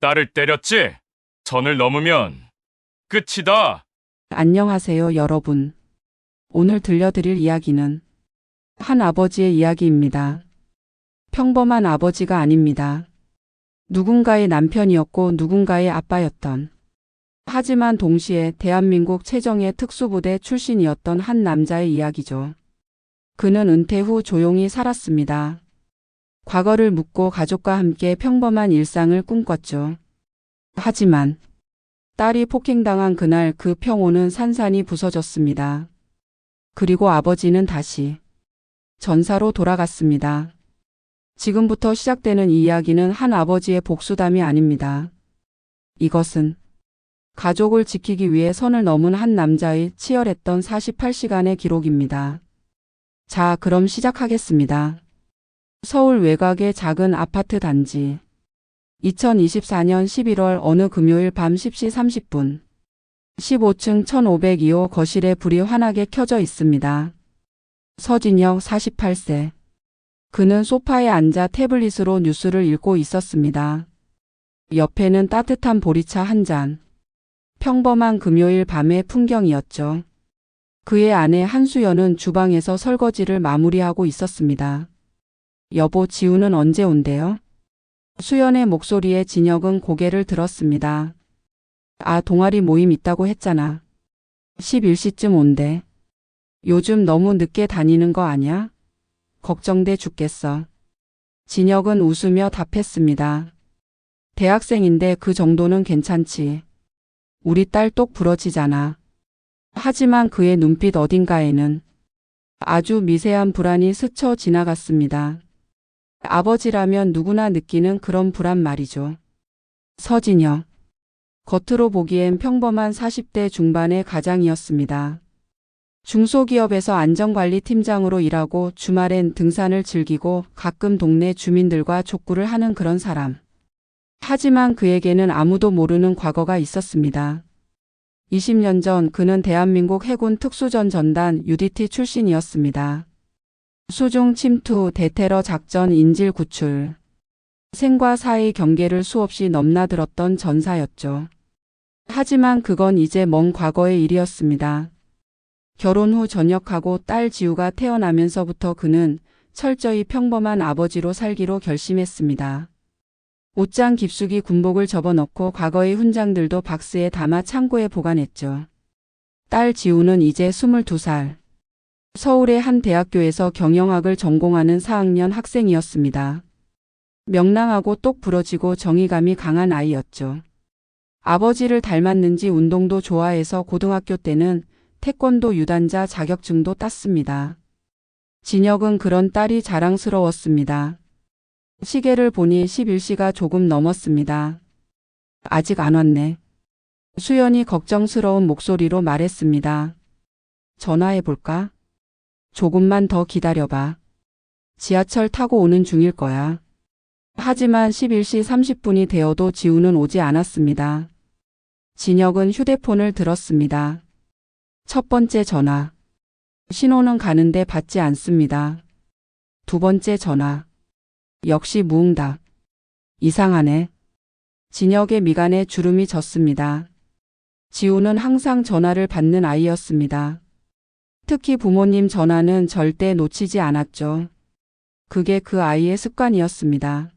딸을 때렸지? 선을 넘으면 끝이다. 안녕하세요, 여러분. 오늘 들려드릴 이야기는 한 아버지의 이야기입니다. 평범한 아버지가 아닙니다. 누군가의 남편이었고 누군가의 아빠였던, 하지만 동시에 대한민국 최정예 특수부대 출신이었던 한 남자의 이야기죠. 그는 은퇴 후 조용히 살았습니다. 과거를 묻고 가족과 함께 평범한 일상을 꿈꿨죠. 하지만 딸이 폭행당한 그날 그 평온은 산산이 부서졌습니다. 그리고 아버지는 다시 전사로 돌아갔습니다. 지금부터 시작되는 이 이야기는 한 아버지의 복수담이 아닙니다. 이것은 가족을 지키기 위해 선을 넘은 한 남자의 치열했던 48시간의 기록입니다. 자, 그럼 시작하겠습니다. 서울 외곽의 작은 아파트 단지. 2024년 11월 어느 금요일 밤 10시 30분. 15층 1502호 거실에 불이 환하게 켜져 있습니다. 서진혁 48세. 그는 소파에 앉아 태블릿으로 뉴스를 읽고 있었습니다. 옆에는 따뜻한 보리차 한 잔. 평범한 금요일 밤의 풍경이었죠. 그의 아내 한수연은 주방에서 설거지를 마무리하고 있었습니다. 여보, 지우는 언제 온대요? 수연의 목소리에 진혁은 고개를 들었습니다. 아, 동아리 모임 있다고 했잖아. 11시쯤 온대. 요즘 너무 늦게 다니는 거 아냐? 걱정돼 죽겠어. 진혁은 웃으며 답했습니다. 대학생인데 그 정도는 괜찮지. 우리 딸 똑 부러지잖아. 하지만 그의 눈빛 어딘가에는 아주 미세한 불안이 스쳐 지나갔습니다. 아버지라면 누구나 느끼는 그런 불안 말이죠. 서진혁. 겉으로 보기엔 평범한 40대 중반의 가장이었습니다. 중소기업에서 안전관리팀장으로 일하고 주말엔 등산을 즐기고 가끔 동네 주민들과 족구를 하는 그런 사람. 하지만 그에게는 아무도 모르는 과거가 있었습니다. 20년 전 그는 대한민국 해군 특수전 전단 UDT 출신이었습니다. 수중 침투, 대테러 작전 인질 구출. 생과 사의 경계를 수없이 넘나들었던 전사였죠. 하지만 그건 이제 먼 과거의 일이었습니다. 결혼 후 전역하고 딸 지우가 태어나면서부터 그는 철저히 평범한 아버지로 살기로 결심했습니다. 옷장 깊숙이 군복을 접어넣고 과거의 훈장들도 박스에 담아 창고에 보관했죠. 딸 지우는 이제 22살. 서울의 한 대학교에서 경영학을 전공하는 4학년 학생이었습니다. 명랑하고 똑 부러지고 정의감이 강한 아이였죠. 아버지를 닮았는지 운동도 좋아해서 고등학교 때는 태권도 유단자 자격증도 땄습니다. 진혁은 그런 딸이 자랑스러웠습니다. 시계를 보니 11시가 조금 넘었습니다. 아직 안 왔네. 수연이 걱정스러운 목소리로 말했습니다. 전화해볼까? 조금만 더 기다려봐. 지하철 타고 오는 중일 거야. 하지만 11시 30분이 되어도 지우는 오지 않았습니다. 진혁은 휴대폰을 들었습니다. 첫 번째 전화. 신호는 가는데 받지 않습니다. 두 번째 전화. 역시 무응답. 이상하네. 진혁의 미간에 주름이 졌습니다. 지우는 항상 전화를 받는 아이였습니다. 특히 부모님 전화는 절대 놓치지 않았죠. 그게 그 아이의 습관이었습니다.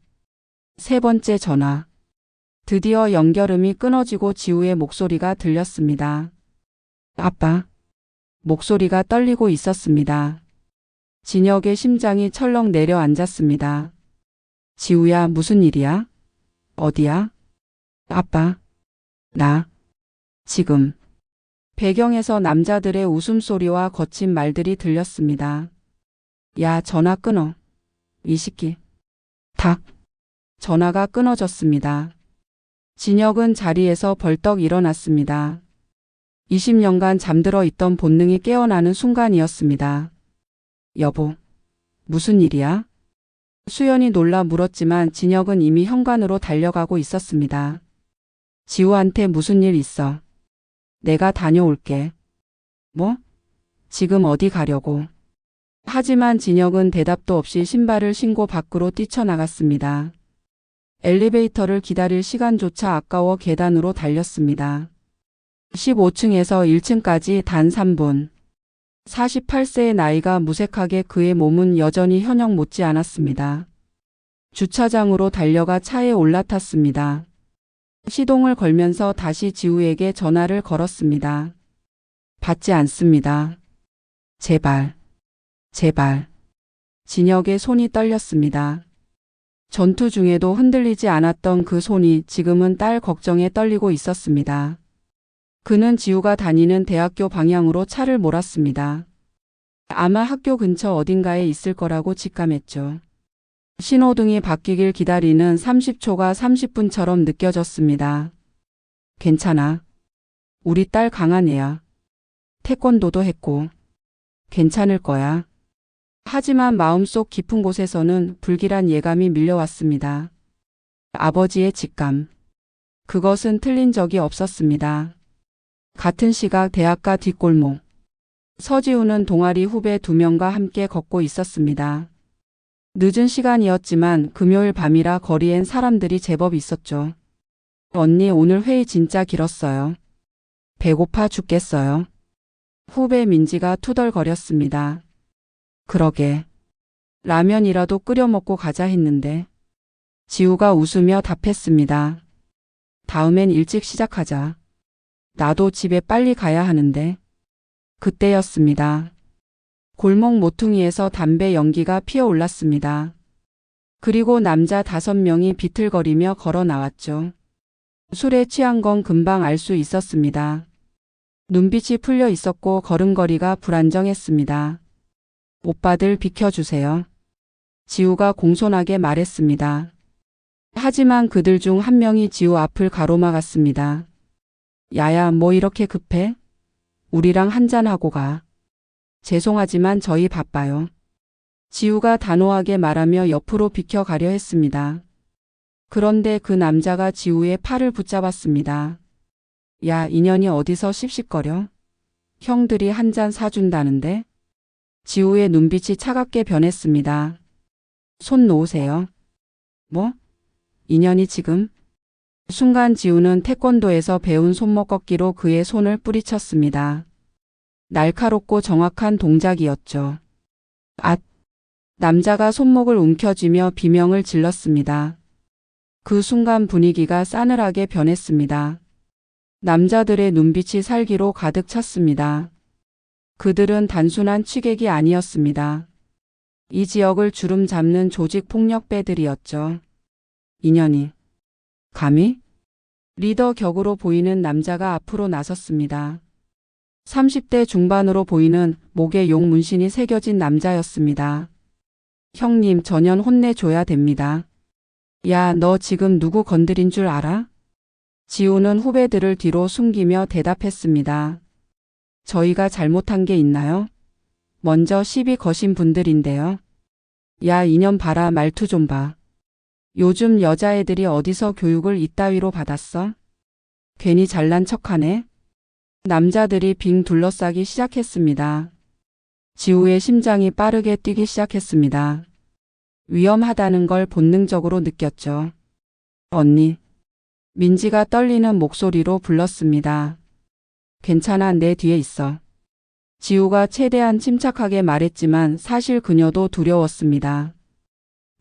세 번째 전화. 드디어 연결음이 끊어지고 지우의 목소리가 들렸습니다. 아빠. 목소리가 떨리고 있었습니다. 진혁의 심장이 철렁 내려앉았습니다. 지우야, 무슨 일이야? 어디야? 아빠. 나. 지금. 배경에서 남자들의 웃음소리와 거친 말들이 들렸습니다. 야, 전화 끊어. 이 시끼. 탁. 전화가 끊어졌습니다. 진혁은 자리에서 벌떡 일어났습니다. 20년간 잠들어 있던 본능이 깨어나는 순간이었습니다. 여보, 무슨 일이야? 수연이 놀라 물었지만 진혁은 이미 현관으로 달려가고 있었습니다. 지우한테 무슨 일 있어? 내가 다녀올게. 뭐? 지금 어디 가려고? 하지만 진혁은 대답도 없이 신발을 신고 밖으로 뛰쳐나갔습니다. 엘리베이터를 기다릴 시간조차 아까워 계단으로 달렸습니다. 15층에서 1층까지 단 3분. 48세의 나이가 무색하게 그의 몸은 여전히 현역 못지 않았습니다. 주차장으로 달려가 차에 올라탔습니다. 시동을 걸면서 다시 지우에게 전화를 걸었습니다. 받지 않습니다. 제발, 제발. 진혁의 손이 떨렸습니다. 전투 중에도 흔들리지 않았던 그 손이 지금은 딸 걱정에 떨리고 있었습니다. 그는 지우가 다니는 대학교 방향으로 차를 몰았습니다. 아마 학교 근처 어딘가에 있을 거라고 직감했죠. 신호등이 바뀌길 기다리는 30초가 30분처럼 느껴졌습니다. 괜찮아. 우리 딸 강한 애야. 태권도도 했고. 괜찮을 거야. 하지만 마음속 깊은 곳에서는 불길한 예감이 밀려왔습니다. 아버지의 직감. 그것은 틀린 적이 없었습니다. 같은 시각 대학가 뒷골목. 서지우는 동아리 후배 2명과 함께 걷고 있었습니다. 늦은 시간이었지만 금요일 밤이라 거리엔 사람들이 제법 있었죠. 언니 오늘 회의 진짜 길었어요. 배고파 죽겠어요. 후배 민지가 투덜거렸습니다. 그러게. 라면이라도 끓여 먹고 가자 했는데. 지우가 웃으며 답했습니다. 다음엔 일찍 시작하자. 나도 집에 빨리 가야 하는데. 그때였습니다. 골목 모퉁이에서 담배 연기가 피어올랐습니다. 그리고 남자 5명이 비틀거리며 걸어 나왔죠. 술에 취한 건 금방 알 수 있었습니다. 눈빛이 풀려 있었고 걸음걸이가 불안정했습니다. 오빠들 비켜주세요. 지우가 공손하게 말했습니다. 하지만 그들 중 한 명이 지우 앞을 가로막았습니다. 야야, 뭐 이렇게 급해? 우리랑 한잔하고 가. 죄송하지만 저희 바빠요. 지우가 단호하게 말하며 옆으로 비켜가려 했습니다. 그런데 그 남자가 지우의 팔을 붙잡았습니다. 야, 인연이 어디서 씩씩거려? 형들이 한 잔 사준다는데? 지우의 눈빛이 차갑게 변했습니다. 손 놓으세요. 뭐? 인연이 지금? 순간 지우는 태권도에서 배운 손목 꺾기로 그의 손을 뿌리쳤습니다. 날카롭고 정확한 동작이었죠. 앗! 남자가 손목을 움켜쥐며 비명을 질렀습니다. 그 순간 분위기가 싸늘하게 변했습니다. 남자들의 눈빛이 살기로 가득 찼습니다. 그들은 단순한 취객이 아니었습니다. 이 지역을 주름 잡는 조직 폭력배들이었죠. 인연이. 감히? 리더 격으로 보이는 남자가 앞으로 나섰습니다. 30대 중반으로 보이는 목에 용 문신이 새겨진 남자였습니다. 형님, 전연 혼내줘야 됩니다. 야, 너 지금 누구 건드린 줄 알아? 지우는 후배들을 뒤로 숨기며 대답했습니다. 저희가 잘못한 게 있나요? 먼저 시비 거신 분들인데요. 야, 인연 봐라, 말투 좀 봐. 요즘 여자애들이 어디서 교육을 이따위로 받았어? 괜히 잘난 척하네. 남자들이 빙 둘러싸기 시작했습니다. 지우의 심장이 빠르게 뛰기 시작했습니다. 위험하다는 걸 본능적으로 느꼈죠. 언니. 민지가 떨리는 목소리로 불렀습니다. 괜찮아, 내 뒤에 있어. 지우가 최대한 침착하게 말했지만 사실 그녀도 두려웠습니다.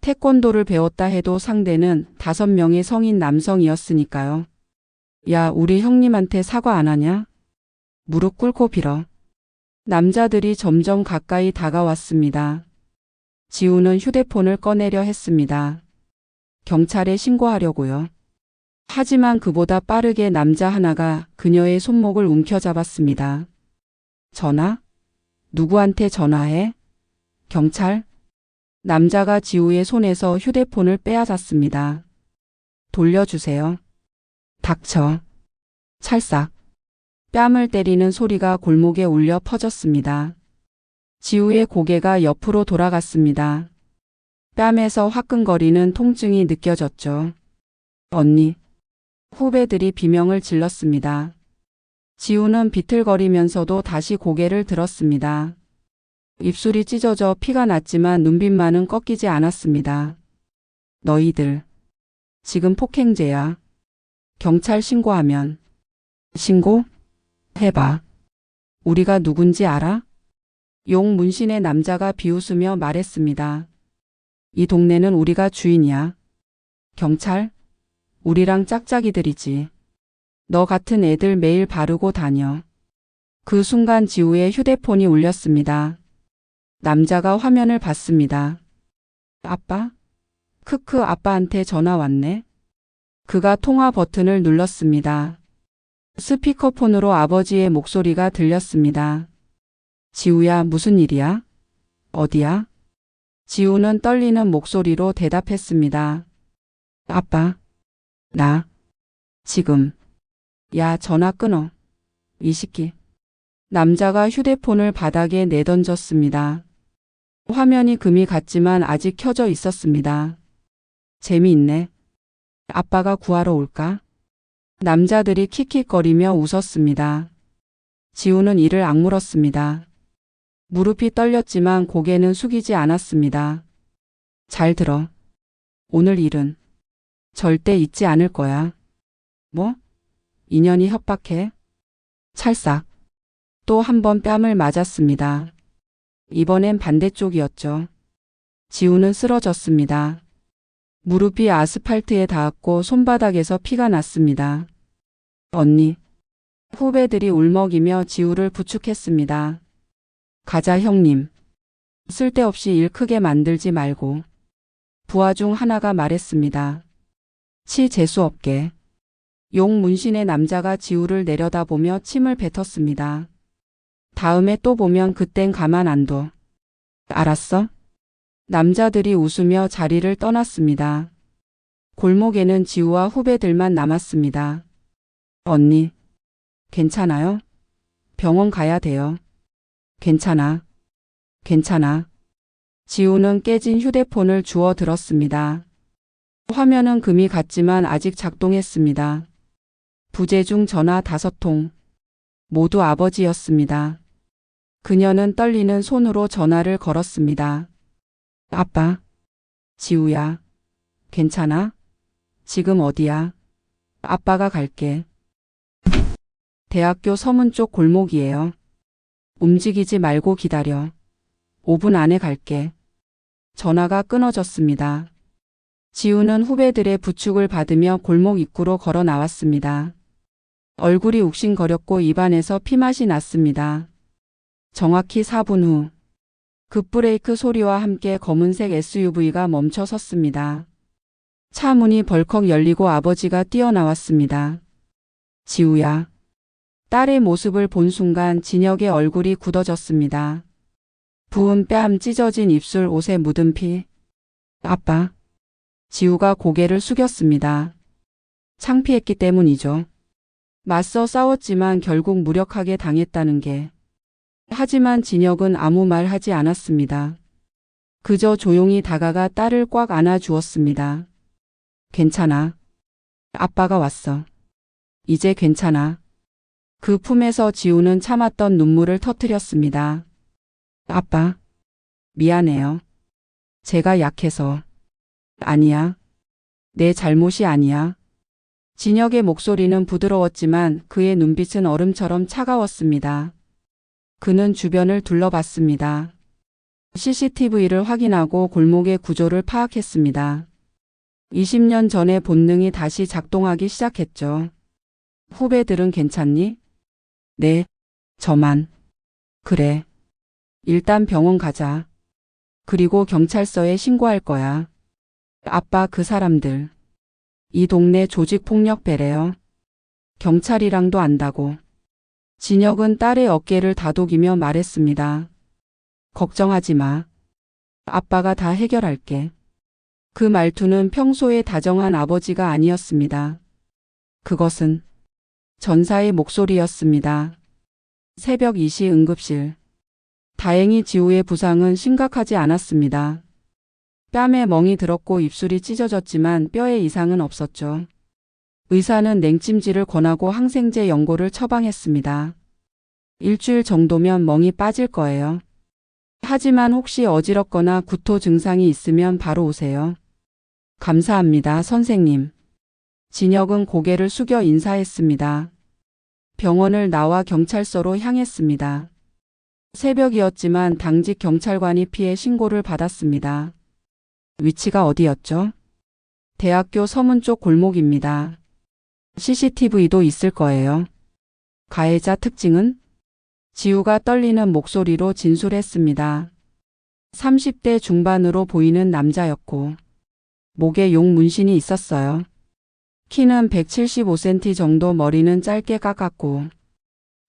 태권도를 배웠다 해도 상대는 5명의 성인 남성이었으니까요. 야, 우리 형님한테 사과 안 하냐? 무릎 꿇고 빌어. 남자들이 점점 가까이 다가왔습니다. 지우는 휴대폰을 꺼내려 했습니다. 경찰에 신고하려고요. 하지만 그보다 빠르게 남자 하나가 그녀의 손목을 움켜잡았습니다. 전화? 누구한테 전화해? 경찰? 남자가 지우의 손에서 휴대폰을 빼앗았습니다. 돌려주세요. 닥쳐. 찰싹. 뺨을 때리는 소리가 골목에 울려 퍼졌습니다. 지우의 고개가 옆으로 돌아갔습니다. 뺨에서 화끈거리는 통증이 느껴졌죠. 언니. 후배들이 비명을 질렀습니다. 지우는 비틀거리면서도 다시 고개를 들었습니다. 입술이 찢어져 피가 났지만 눈빛만은 꺾이지 않았습니다. 너희들. 지금 폭행죄야. 경찰 신고하면. 신고? 해봐. 우리가 누군지 알아? 용 문신의 남자가 비웃으며 말했습니다. 이 동네는 우리가 주인이야. 경찰? 우리랑 짝짝이들이지. 너 같은 애들 매일 바르고 다녀. 그 순간 지우의 휴대폰이 울렸습니다. 남자가 화면을 봤습니다. 아빠? 크크, 아빠한테 전화 왔네. 그가 통화 버튼을 눌렀습니다. 스피커폰으로 아버지의 목소리가 들렸습니다. 지우야, 무슨 일이야? 어디야? 지우는 떨리는 목소리로 대답했습니다. 아빠, 나 지금. 야, 전화 끊어. 이 시끼. 남자가 휴대폰을 바닥에 내던졌습니다. 화면이 금이 갔지만 아직 켜져 있었습니다. 재미있네. 아빠가 구하러 올까? 남자들이 킥킥거리며 웃었습니다. 지우는 이를 악물었습니다. 무릎이 떨렸지만 고개는 숙이지 않았습니다. 잘 들어. 오늘 일은 절대 잊지 않을 거야. 뭐? 인연이 협박해? 찰싹. 또 한 번 뺨을 맞았습니다. 이번엔 반대쪽이었죠. 지우는 쓰러졌습니다. 무릎이 아스팔트에 닿았고 손바닥에서 피가 났습니다. 언니. 후배들이 울먹이며 지우를 부축했습니다. 가자, 형님. 쓸데없이 일 크게 만들지 말고. 부하 중 하나가 말했습니다. 치 재수없게. 용 문신의 남자가 지우를 내려다보며 침을 뱉었습니다. 다음에 또 보면 그땐 가만 안 둬. 알았어? 남자들이 웃으며 자리를 떠났습니다. 골목에는 지우와 후배들만 남았습니다. 언니, 괜찮아요? 병원 가야 돼요. 괜찮아. 괜찮아. 지우는 깨진 휴대폰을 주워 들었습니다. 화면은 금이 갔지만 아직 작동했습니다. 부재중 전화 5통. 모두 아버지였습니다. 그녀는 떨리는 손으로 전화를 걸었습니다. 아빠. 지우야. 괜찮아? 지금 어디야? 아빠가 갈게. 대학교 서문 쪽 골목이에요. 움직이지 말고 기다려. 5분 안에 갈게. 전화가 끊어졌습니다. 지우는 후배들의 부축을 받으며 골목 입구로 걸어 나왔습니다. 얼굴이 욱신거렸고 입안에서 피맛이 났습니다. 정확히 4분 후 급브레이크 소리와 함께 검은색 SUV가 멈춰 섰습니다. 차 문이 벌컥 열리고 아버지가 뛰어나왔습니다. 지우야. 딸의 모습을 본 순간 진혁의 얼굴이 굳어졌습니다. 부은 뺨, 찢어진 입술, 옷에 묻은 피. 아빠. 지우가 고개를 숙였습니다. 창피했기 때문이죠. 맞서 싸웠지만 결국 무력하게 당했다는 게. 하지만 진혁은 아무 말 하지 않았습니다. 그저 조용히 다가가 딸을 꽉 안아주었습니다. 괜찮아. 아빠가 왔어. 이제 괜찮아. 그 품에서 지우는 참았던 눈물을 터뜨렸습니다. 아빠. 미안해요. 제가 약해서. 아니야. 내 잘못이 아니야. 진혁의 목소리는 부드러웠지만 그의 눈빛은 얼음처럼 차가웠습니다. 그는 주변을 둘러봤습니다. CCTV를 확인하고 골목의 구조를 파악했습니다. 20년 전의 본능이 다시 작동하기 시작했죠. 후배들은 괜찮니? 네, 저만. 그래. 일단 병원 가자. 그리고 경찰서에 신고할 거야. 아빠, 그 사람들. 이 동네 조직폭력 배래요. 경찰이랑도 안다고. 진혁은 딸의 어깨를 다독이며 말했습니다. 걱정하지 마. 아빠가 다 해결할게. 그 말투는 평소에 다정한 아버지가 아니었습니다. 그것은 전사의 목소리였습니다. 새벽 2시 응급실. 다행히 지우의 부상은 심각하지 않았습니다. 뺨에 멍이 들었고 입술이 찢어졌지만 뼈에 이상은 없었죠. 의사는 냉찜질을 권하고 항생제 연고를 처방했습니다. 일주일 정도면 멍이 빠질 거예요. 하지만 혹시 어지럽거나 구토 증상이 있으면 바로 오세요. 감사합니다, 선생님. 진혁은 고개를 숙여 인사했습니다. 병원을 나와 경찰서로 향했습니다. 새벽이었지만 당직 경찰관이 피해 신고를 받았습니다. 위치가 어디였죠? 대학교 서문 쪽 골목입니다. CCTV도 있을 거예요. 가해자 특징은? 지우가 떨리는 목소리로 진술했습니다. 30대 중반으로 보이는 남자였고 목에 용 문신이 있었어요. 키는 175cm 정도, 머리는 짧게 깎았고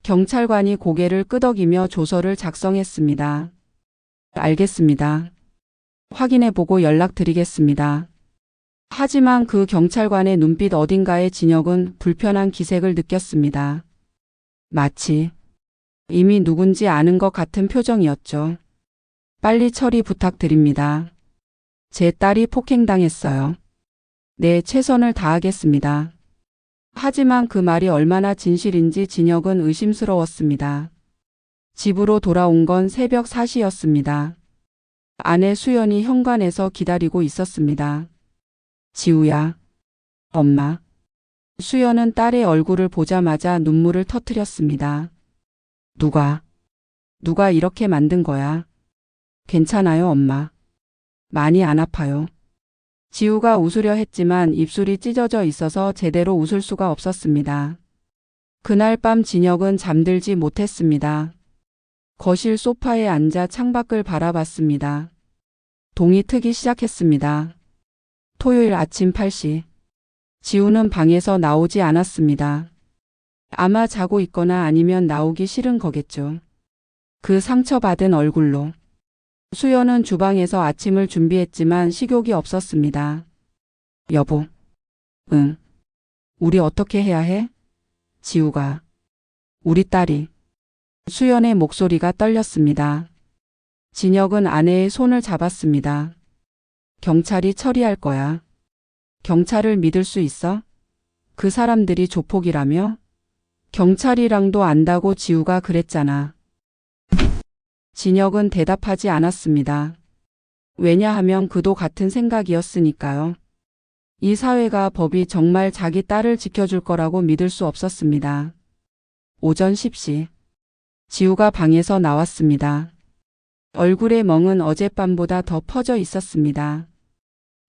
경찰관이 고개를 끄덕이며 조서를 작성했습니다. 알겠습니다. 확인해보고 연락드리겠습니다. 하지만 그 경찰관의 눈빛 어딘가에 진혁은 불편한 기색을 느꼈습니다. 마치 이미 누군지 아는 것 같은 표정이었죠. 빨리 처리 부탁드립니다. 제 딸이 폭행당했어요. 네, 최선을 다하겠습니다. 하지만 그 말이 얼마나 진실인지 진혁은 의심스러웠습니다. 집으로 돌아온 건 새벽 4시였습니다. 아내 수연이 현관에서 기다리고 있었습니다. 지우야. 엄마. 수연은 딸의 얼굴을 보자마자 눈물을 터뜨렸습니다. 누가 이렇게 만든 거야? 괜찮아요, 엄마. 많이 안 아파요. 지우가 웃으려 했지만 입술이 찢어져 있어서 제대로 웃을 수가 없었습니다. 그날 밤 진혁은 잠들지 못했습니다. 거실 소파에 앉아 창밖을 바라봤습니다. 동이 트기 시작했습니다. 토요일 아침 8시. 지우는 방에서 나오지 않았습니다. 아마 자고 있거나 아니면 나오기 싫은 거겠죠. 그 상처받은 얼굴로. 수연은 주방에서 아침을 준비했지만 식욕이 없었습니다. 여보. 응. 우리 어떻게 해야 해? 지우가. 우리 딸이. 수연의 목소리가 떨렸습니다. 진혁은 아내의 손을 잡았습니다. 경찰이 처리할 거야. 경찰을 믿을 수 있어? 그 사람들이 조폭이라며? 경찰이랑도 안다고 지우가 그랬잖아. 진혁은 대답하지 않았습니다. 왜냐하면 그도 같은 생각이었으니까요. 이 사회가, 법이 정말 자기 딸을 지켜줄 거라고 믿을 수 없었습니다. 오전 10시. 지우가 방에서 나왔습니다. 얼굴의 멍은 어젯밤보다 더 퍼져 있었습니다.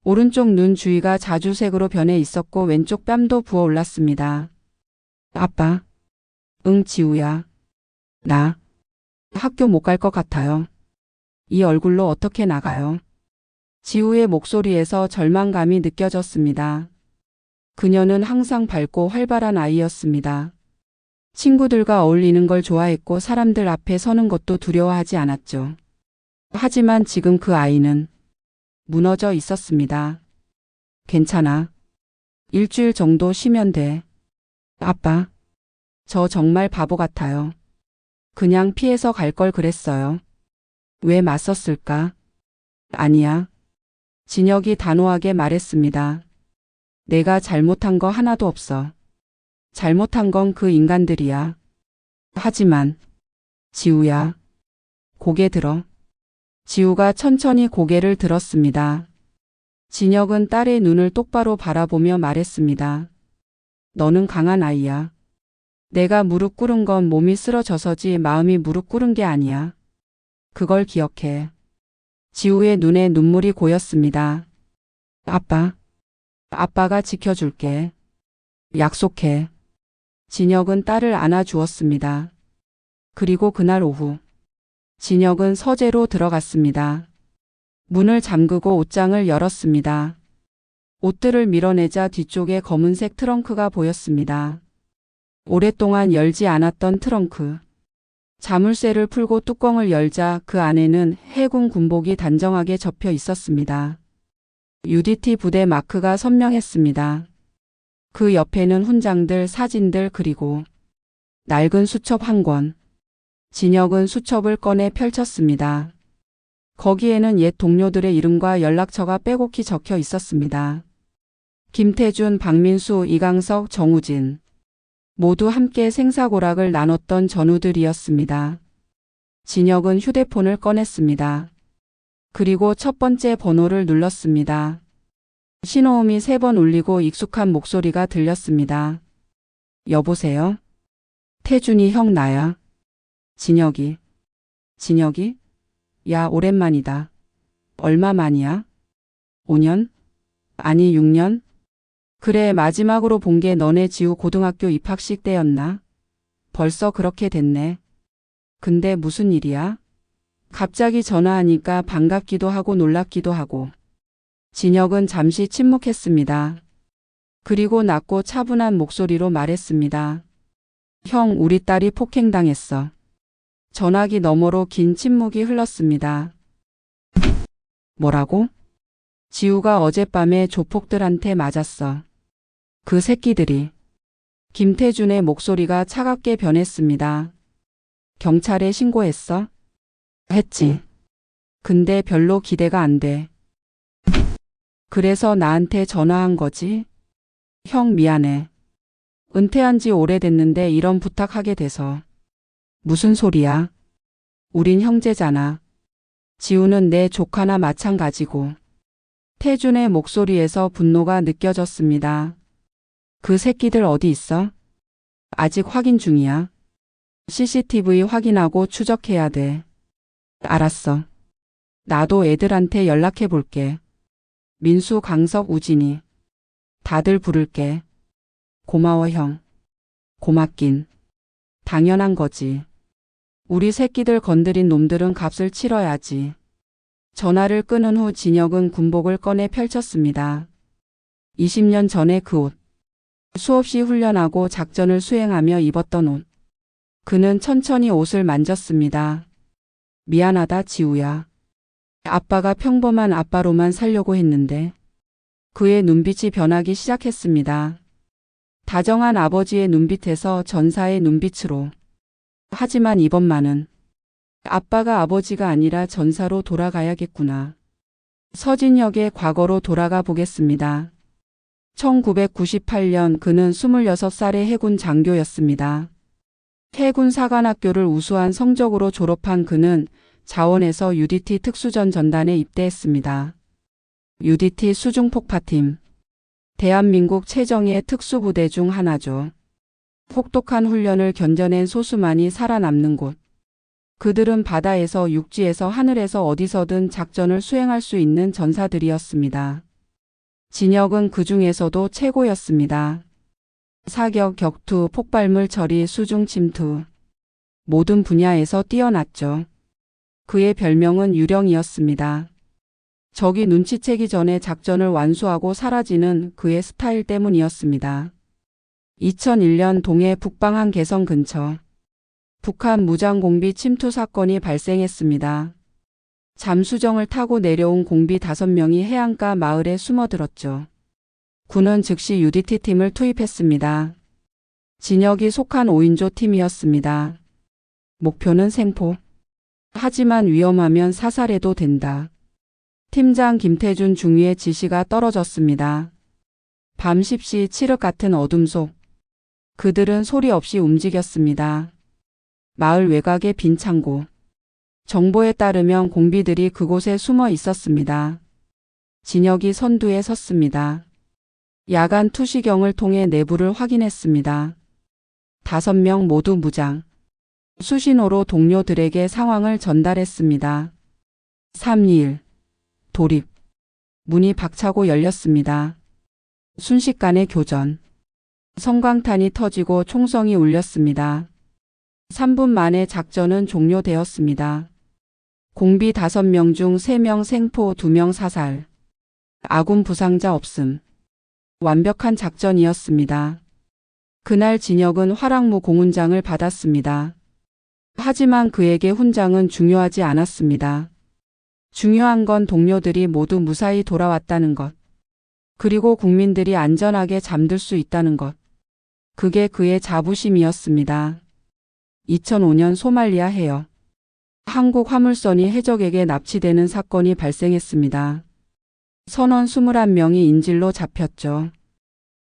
오른쪽 눈 주위가 자주색으로 변해 있었고 왼쪽 뺨도 부어올랐습니다. 아빠. 응, 지우야. 나 학교 못 갈 것 같아요. 이 얼굴로 어떻게 나가요? 지우의 목소리에서 절망감이 느껴졌습니다. 그녀는 항상 밝고 활발한 아이였습니다. 친구들과 어울리는 걸 좋아했고 사람들 앞에 서는 것도 두려워하지 않았죠. 하지만 지금 그 아이는 무너져 있었습니다. 괜찮아. 일주일 정도 쉬면 돼. 아빠. 저 정말 바보 같아요. 그냥 피해서 갈 걸 그랬어요. 왜 맞섰을까? 아니야. 진혁이 단호하게 말했습니다. 내가 잘못한 거 하나도 없어. 잘못한 건 그 인간들이야. 하지만 지우야. 고개 들어. 지우가 천천히 고개를 들었습니다. 진혁은 딸의 눈을 똑바로 바라보며 말했습니다. 너는 강한 아이야. 내가 무릎 꿇은 건 몸이 쓰러져서지 마음이 무릎 꿇은 게 아니야. 그걸 기억해. 지우의 눈에 눈물이 고였습니다. 아빠가 지켜줄게. 약속해. 진혁은 딸을 안아주었습니다. 그리고 그날 오후. 진혁은 서재로 들어갔습니다. 문을 잠그고 옷장을 열었습니다. 옷들을 밀어내자 뒤쪽에 검은색 트렁크가 보였습니다. 오랫동안 열지 않았던 트렁크. 자물쇠를 풀고 뚜껑을 열자 그 안에는 해군 군복이 단정하게 접혀 있었습니다. UDT 부대 마크가 선명했습니다. 그 옆에는 훈장들, 사진들, 그리고 낡은 수첩 한 권. 진혁은 수첩을 꺼내 펼쳤습니다. 거기에는 옛 동료들의 이름과 연락처가 빼곡히 적혀 있었습니다. 김태준, 박민수, 이강석, 정우진. 모두 함께 생사고락을 나눴던 전우들이었습니다. 진혁은 휴대폰을 꺼냈습니다. 그리고 첫 번째 번호를 눌렀습니다. 신호음이 3번 울리고 익숙한 목소리가 들렸습니다. 여보세요? 태준이 형 나야. 진혁이. 진혁이? 야, 오랜만이다. 얼마 만이야? 5년? 아니, 6년? 그래, 마지막으로 본 게 너네 지우 고등학교 입학식 때였나? 벌써 그렇게 됐네. 근데 무슨 일이야? 갑자기 전화하니까 반갑기도 하고 놀랍기도 하고. 진혁은 잠시 침묵했습니다. 그리고 낮고 차분한 목소리로 말했습니다. 형, 우리 딸이 폭행당했어. 전화기 너머로 긴 침묵이 흘렀습니다. 뭐라고? 지우가 어젯밤에 조폭들한테 맞았어. 그 새끼들이. 김태준의 목소리가 차갑게 변했습니다. 경찰에 신고했어? 했지. 근데 별로 기대가 안 돼. 그래서 나한테 전화한 거지? 형 미안해. 은퇴한 지 오래됐는데 이런 부탁하게 돼서. 무슨 소리야? 우린 형제잖아. 지우는 내 조카나 마찬가지고. 태준의 목소리에서 분노가 느껴졌습니다. 그 새끼들 어디 있어? 아직 확인 중이야. CCTV 확인하고 추적해야 돼. 알았어. 나도 애들한테 연락해 볼게. 민수, 강석, 우진이. 다들 부를게. 고마워 형. 고맙긴. 당연한 거지. 우리 새끼들 건드린 놈들은 값을 치러야지. 전화를 끊은 후 진혁은 군복을 꺼내 펼쳤습니다. 20년 전의 그 옷. 수없이 훈련하고 작전을 수행하며 입었던 옷. 그는 천천히 옷을 만졌습니다. 미안하다 지우야. 아빠가 평범한 아빠로만 살려고 했는데. 그의 눈빛이 변하기 시작했습니다. 다정한 아버지의 눈빛에서 전사의 눈빛으로. 하지만 이번만은 아빠가 아버지가 아니라 전사로 돌아가야겠구나. 서진혁의 과거로 돌아가 보겠습니다. 1998년 그는 26살의 해군 장교였습니다. 해군 사관학교를 우수한 성적으로 졸업한 그는 자원에서 UDT 특수전 전단에 입대했습니다. UDT 수중폭파팀. 대한민국 최정예 특수부대 중 하나죠. 혹독한 훈련을 견뎌낸 소수만이 살아남는 곳. 그들은 바다에서 육지에서 하늘에서 어디서든 작전을 수행할 수 있는 전사들이었습니다. 진혁은 그 중에서도 최고였습니다. 사격, 격투, 폭발물 처리, 수중 침투. 모든 분야에서 뛰어났죠. 그의 별명은 유령이었습니다. 적이 눈치채기 전에 작전을 완수하고 사라지는 그의 스타일 때문이었습니다. 2001년 동해 북방한 개성 근처. 북한 무장공비 침투 사건이 발생했습니다. 잠수정을 타고 내려온 공비 5명이 해안가 마을에 숨어들었죠. 군은 즉시 UDT 팀을 투입했습니다. 진혁이 속한 5인조 팀이었습니다. 목표는 생포. 하지만 위험하면 사살해도 된다. 팀장 김태준 중위의 지시가 떨어졌습니다. 밤 십시 칠흑 같은 어둠 속 그들은 소리 없이 움직였습니다. 마을 외곽의 빈 창고. 정보에 따르면 공비들이 그곳에 숨어 있었습니다. 진혁이 선두에 섰습니다. 야간 투시경을 통해 내부를 확인했습니다. 5명 모두 무장. 수신호로 동료들에게 상황을 전달했습니다. 3, 2, 1. 돌입. 문이 박차고 열렸습니다. 순식간에 교전. 성광탄이 터지고 총성이 울렸습니다. 3분 만에 작전은 종료되었습니다. 공비 5명 중 3명 생포, 2명 사살. 아군 부상자 없음. 완벽한 작전이었습니다. 그날 진혁은 화랑무 공훈장을 받았습니다. 하지만 그에게 훈장은 중요하지 않았습니다. 중요한 건 동료들이 모두 무사히 돌아왔다는 것. 그리고 국민들이 안전하게 잠들 수 있다는 것. 그게 그의 자부심이었습니다. 2005년 소말리아 해역. 한국 화물선이 해적에게 납치되는 사건이 발생했습니다. 선원 21명이 인질로 잡혔죠.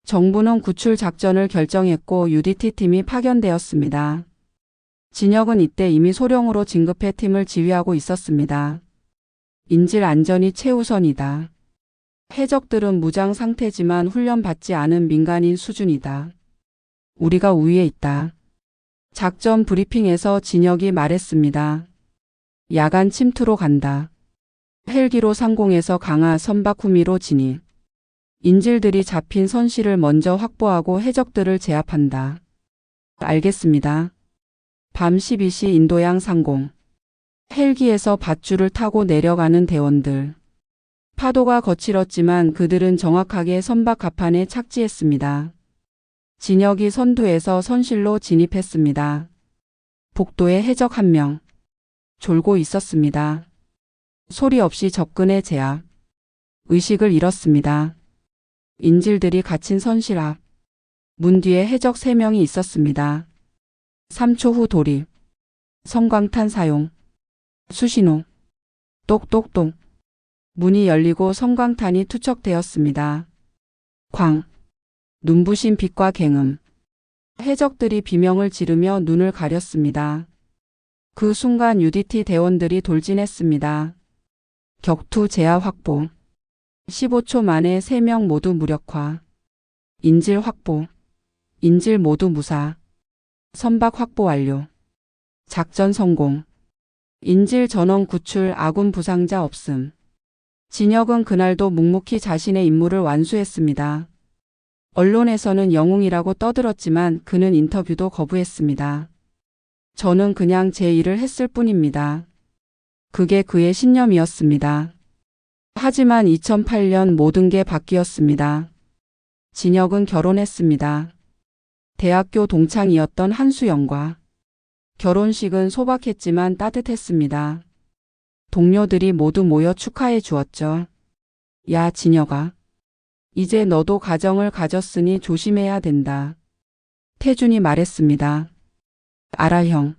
정부는 구출 작전을 결정했고 UDT 팀이 파견되었습니다. 진혁은 이때 이미 소령으로 진급해 팀을 지휘하고 있었습니다. 인질 안전이 최우선이다. 해적들은 무장 상태지만 훈련받지 않은 민간인 수준이다. 우리가 우위에 있다. 작전 브리핑에서 진혁이 말했습니다. 야간 침투로 간다. 헬기로 상공에서 강하 선박 후미로 진입. 인질들이 잡힌 선실을 먼저 확보하고 해적들을 제압한다. 알겠습니다. 밤 12시 인도양 상공. 헬기에서 밧줄을 타고 내려가는 대원들. 파도가 거칠었지만 그들은 정확하게 선박 갑판에 착지했습니다. 진혁이 선두에서 선실로 진입했습니다. 복도에 해적 1명. 졸고 있었습니다. 소리 없이 접근해 제압. 의식을 잃었습니다. 인질들이 갇힌 선실 앞. 문 뒤에 해적 3명이 있었습니다. 3초 후 돌입. 성광탄 사용. 수신호. 똑똑똑. 문이 열리고 성광탄이 투척되었습니다. 광. 눈부신 빛과 갱음. 해적들이 비명을 지르며 눈을 가렸습니다. 그 순간 UDT 대원들이 돌진했습니다. 격투 제압 확보. 15초 만에 3명 모두 무력화. 인질 확보. 인질 모두 무사. 선박 확보 완료. 작전 성공. 인질 전원 구출, 아군 부상자 없음. 진혁은 그날도 묵묵히 자신의 임무를 완수했습니다. 언론에서는 영웅이라고 떠들었지만 그는 인터뷰도 거부했습니다. 저는 그냥 제 일을 했을 뿐입니다. 그게 그의 신념이었습니다. 하지만 2008년 모든 게 바뀌었습니다. 진혁은 결혼했습니다. 대학교 동창이었던 한수영과. 결혼식은 소박했지만 따뜻했습니다. 동료들이 모두 모여 축하해 주었죠. 야, 진혁아. 이제 너도 가정을 가졌으니 조심해야 된다. 태준이 말했습니다. 알아, 형.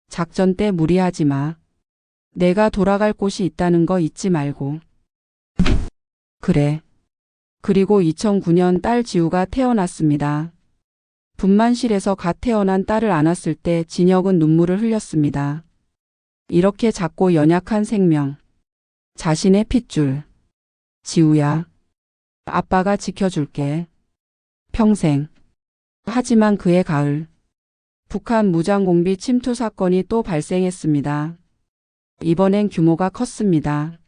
작전 때 무리하지 마. 내가 돌아갈 곳이 있다는 거 잊지 말고. 그래. 그리고 2009년 딸 지우가 태어났습니다. 분만실에서 갓 태어난 딸을 안았을 때 진혁은 눈물을 흘렸습니다. 이렇게 작고 연약한 생명. 자신의 핏줄. 지우야. 아빠가 지켜줄게. 평생. 하지만 그해 가을. 북한 무장공비 침투 사건이 또 발생했습니다. 이번엔 규모가 컸습니다.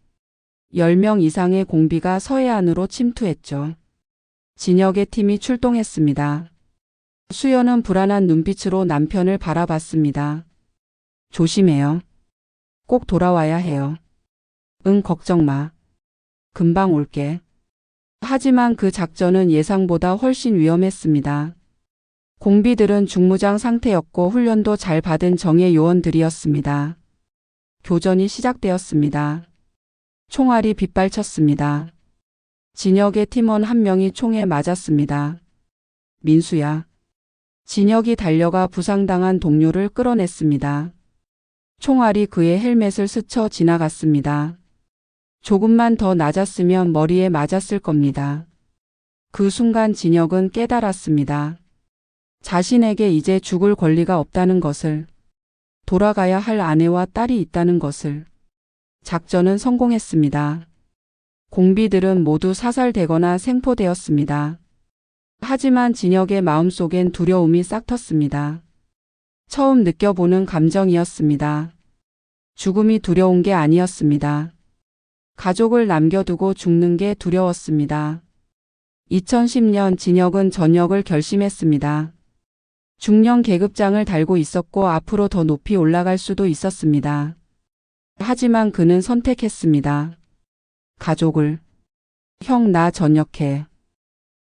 10명 이상의 공비가 서해안으로 침투했죠. 진혁의 팀이 출동했습니다. 수연은 불안한 눈빛으로 남편을 바라봤습니다. 조심해요. 꼭 돌아와야 해요. 응, 걱정 마. 금방 올게. 하지만 그 작전은 예상보다 훨씬 위험했습니다. 공비들은 중무장 상태였고 훈련도 잘 받은 정예 요원들이었습니다. 교전이 시작되었습니다. 총알이 빗발쳤습니다. 진혁의 팀원 1명이 총에 맞았습니다. 민수야. 진혁이 달려가 부상당한 동료를 끌어냈습니다. 총알이 그의 헬멧을 스쳐 지나갔습니다. 조금만 더 낮았으면 머리에 맞았을 겁니다. 그 순간 진혁은 깨달았습니다. 자신에게 이제 죽을 권리가 없다는 것을, 돌아가야 할 아내와 딸이 있다는 것을. 작전은 성공했습니다. 공비들은 모두 사살되거나 생포되었습니다. 하지만 진혁의 마음속엔 두려움이 싹텄습니다. 처음 느껴보는 감정이었습니다. 죽음이 두려운 게 아니었습니다. 가족을 남겨두고 죽는 게 두려웠습니다. 2010년 진혁은 전역을 결심했습니다. 중령 계급장을 달고 있었고 앞으로 더 높이 올라갈 수도 있었습니다. 하지만 그는 선택했습니다. 가족을. 형, 나 전역해.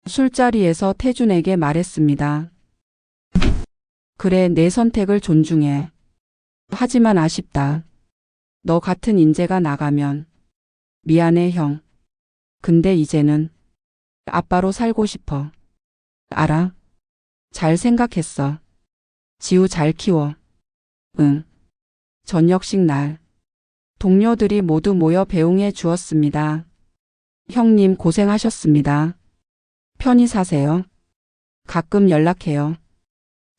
술자리에서 태준에게 말했습니다. 그래, 내 선택을 존중해. 하지만 아쉽다. 너 같은 인재가 나가면. 미안해, 형. 근데 이제는 아빠로 살고 싶어. 알아? 잘 생각했어. 지우 잘 키워. 응. 저녁식 날. 동료들이 모두 모여 배웅해 주었습니다. 형님 고생하셨습니다. 편히 사세요. 가끔 연락해요.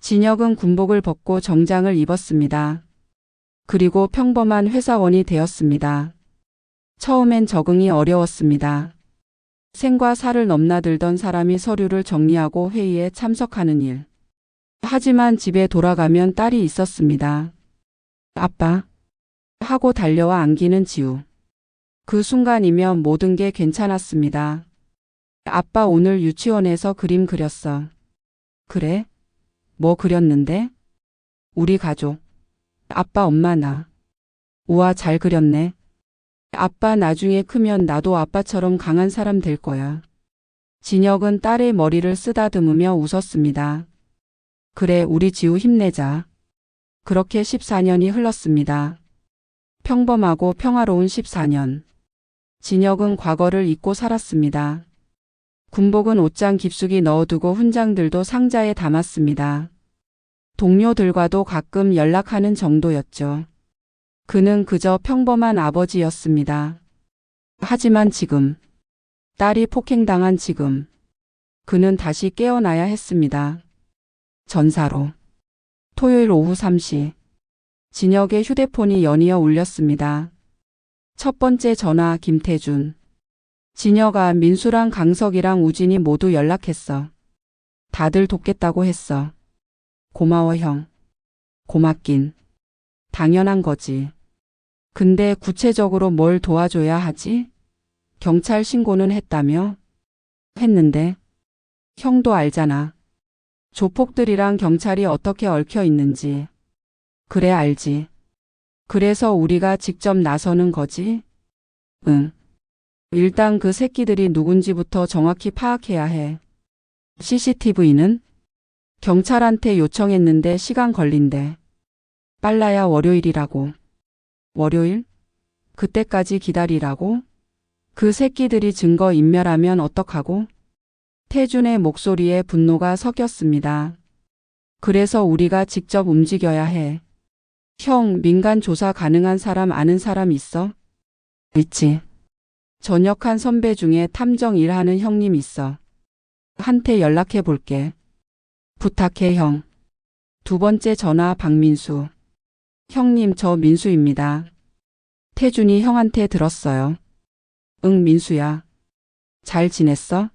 진혁은 군복을 벗고 정장을 입었습니다. 그리고 평범한 회사원이 되었습니다. 처음엔 적응이 어려웠습니다. 생과 사를 넘나들던 사람이 서류를 정리하고 회의에 참석하는 일. 하지만 집에 돌아가면 딸이 있었습니다. 아빠. 하고 달려와 안기는 지우. 그 순간이면 모든 게 괜찮았습니다. 아빠 오늘 유치원에서 그림 그렸어. 그래? 뭐 그렸는데? 우리 가족. 아빠, 엄마, 나. 우와, 잘 그렸네. 아빠 나중에 크면 나도 아빠처럼 강한 사람 될 거야. 진혁은 딸의 머리를 쓰다듬으며 웃었습니다. 그래, 우리 지우 힘내자. 그렇게 14년이 흘렀습니다. 평범하고 평화로운 14년. 진혁은 과거를 잊고 살았습니다. 군복은 옷장 깊숙이 넣어두고 훈장들도 상자에 담았습니다. 동료들과도 가끔 연락하는 정도였죠. 그는 그저 평범한 아버지였습니다. 하지만 지금, 딸이 폭행당한 지금, 그는 다시 깨어나야 했습니다. 전사로. 토요일 오후 3시. 진혁의 휴대폰이 연이어 울렸습니다. 첫 번째 전화, 김태준. 진혁아, 민수랑 강석이랑 우진이 모두 연락했어. 다들 돕겠다고 했어. 고마워, 형. 고맙긴. 당연한 거지. 근데 구체적으로 뭘 도와줘야 하지? 경찰 신고는 했다며? 했는데. 형도 알잖아. 조폭들이랑 경찰이 어떻게 얽혀 있는지. 그래, 알지. 그래서 우리가 직접 나서는 거지? 응. 일단 그 새끼들이 누군지부터 정확히 파악해야 해. CCTV는? 경찰한테 요청했는데 시간 걸린대. 빨라야 월요일이라고. 월요일? 그때까지 기다리라고? 그 새끼들이 증거 인멸하면 어떡하고? 태준의 목소리에 분노가 섞였습니다. 그래서 우리가 직접 움직여야 해. 형, 민간 조사 가능한 사람 아는 사람 있어? 있지. 전역한 선배 중에 탐정 일하는 형님 있어. 한테 연락해 볼게. 부탁해, 형. 두 번째 전화, 박민수. 형님, 저 민수입니다. 태준이 형한테 들었어요. 응, 민수야. 잘 지냈어?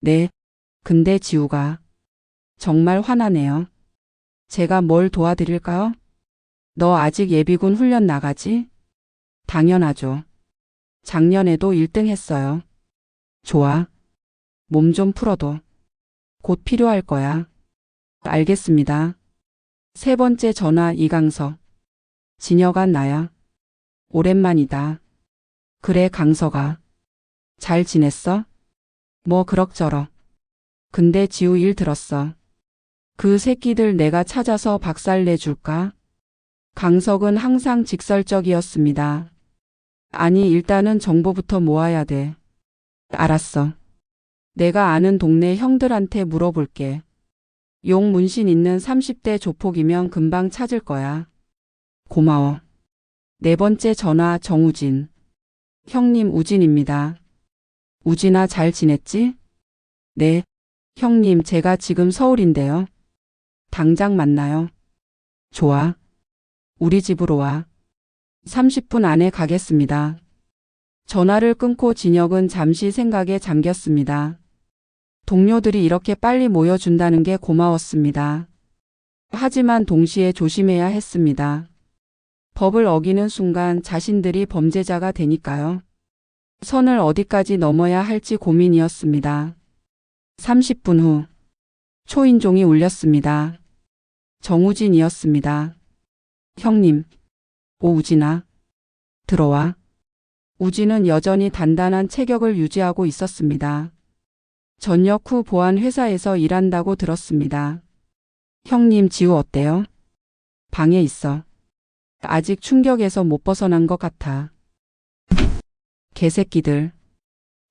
네. 근데 지우가 정말 화나네요. 제가 뭘 도와드릴까요? 너 아직 예비군 훈련 나가지? 당연하죠. 작년에도 1등 했어요. 좋아. 몸 좀 풀어도. 곧 필요할 거야. 알겠습니다. 세 번째 전화, 이강석. 진혁아, 나야. 오랜만이다. 그래, 강석아. 잘 지냈어? 뭐 그럭저럭. 근데 지우 일 들었어. 그 새끼들 내가 찾아서 박살내 줄까? 강석은 항상 직설적이었습니다. 아니, 일단은 정보부터 모아야 돼. 알았어. 내가 아는 동네 형들한테 물어볼게. 용 문신 있는 30대 조폭이면 금방 찾을 거야. 고마워. 네 번째 전화, 정우진. 형님, 우진입니다. 우진아, 잘 지냈지? 네. 형님, 제가 지금 서울인데요. 당장 만나요. 좋아. 우리 집으로 와. 30분 안에 가겠습니다. 전화를 끊고 진혁은 잠시 생각에 잠겼습니다. 동료들이 이렇게 빨리 모여준다는 게 고마웠습니다. 하지만 동시에 조심해야 했습니다. 법을 어기는 순간 자신들이 범죄자가 되니까요. 선을 어디까지 넘어야 할지 고민이었습니다. 30분 후 초인종이 울렸습니다. 정우진이었습니다. 형님, 우진아. 들어와. 우진은 여전히 단단한 체격을 유지하고 있었습니다. 전역 후 보안 회사에서 일한다고 들었습니다. 형님, 지우 어때요? 방에 있어. 아직 충격에서 못 벗어난 것 같아. 개새끼들.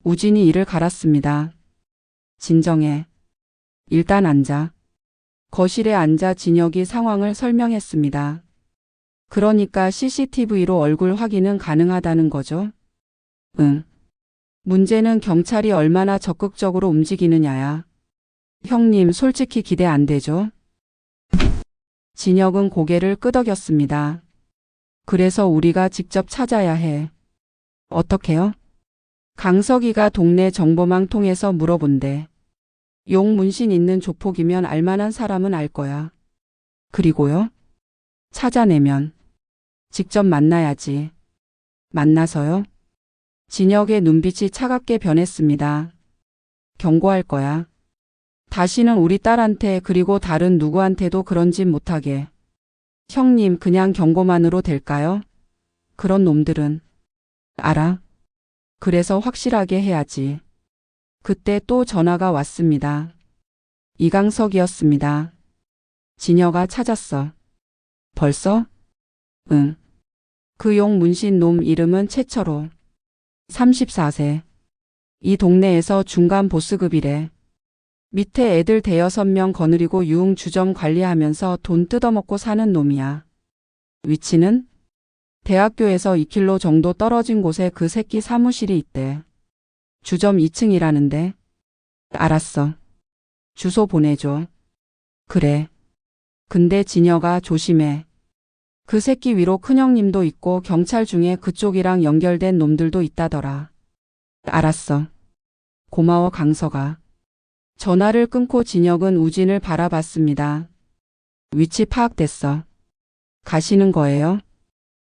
우진이 이를 갈았습니다. 진정해. 일단 앉아. 거실에 앉아 진혁이 상황을 설명했습니다. 그러니까 CCTV로 얼굴 확인은 가능하다는 거죠? 응. 문제는 경찰이 얼마나 적극적으로 움직이느냐야. 형님, 솔직히 기대 안 되죠? 진혁은 고개를 끄덕였습니다. 그래서 우리가 직접 찾아야 해. 어떻게요? 강석이가 동네 정보망 통해서 물어본대. 용 문신 있는 조폭이면 알만한 사람은 알 거야. 그리고요? 찾아내면 직접 만나야지. 만나서요? 진혁의 눈빛이 차갑게 변했습니다. 경고할 거야. 다시는 우리 딸한테 그리고 다른 누구한테도 그런 짓 못하게. 형님, 그냥 경고만으로 될까요? 그런 놈들은. 알아. 그래서 확실하게 해야지. 그때 또 전화가 왔습니다. 이강석이었습니다. 진혁아, 찾았어. 벌써? 응. 그 용 문신 놈 이름은 최철호. 34세. 이 동네에서 중간 보스급이래. 밑에 애들 대여섯 명 거느리고 유흥 주점 관리하면서 돈 뜯어먹고 사는 놈이야. 위치는? 대학교에서 2km 정도 떨어진 곳에 그 새끼 사무실이 있대. 주점 2층이라는데. 알았어. 주소 보내줘. 그래. 근데 진혁아, 조심해. 그 새끼 위로 큰형님도 있고 경찰 중에 그쪽이랑 연결된 놈들도 있다더라. 알았어. 고마워, 강석아. 전화를 끊고 진혁은 우진을 바라봤습니다. 위치 파악됐어. 가시는 거예요?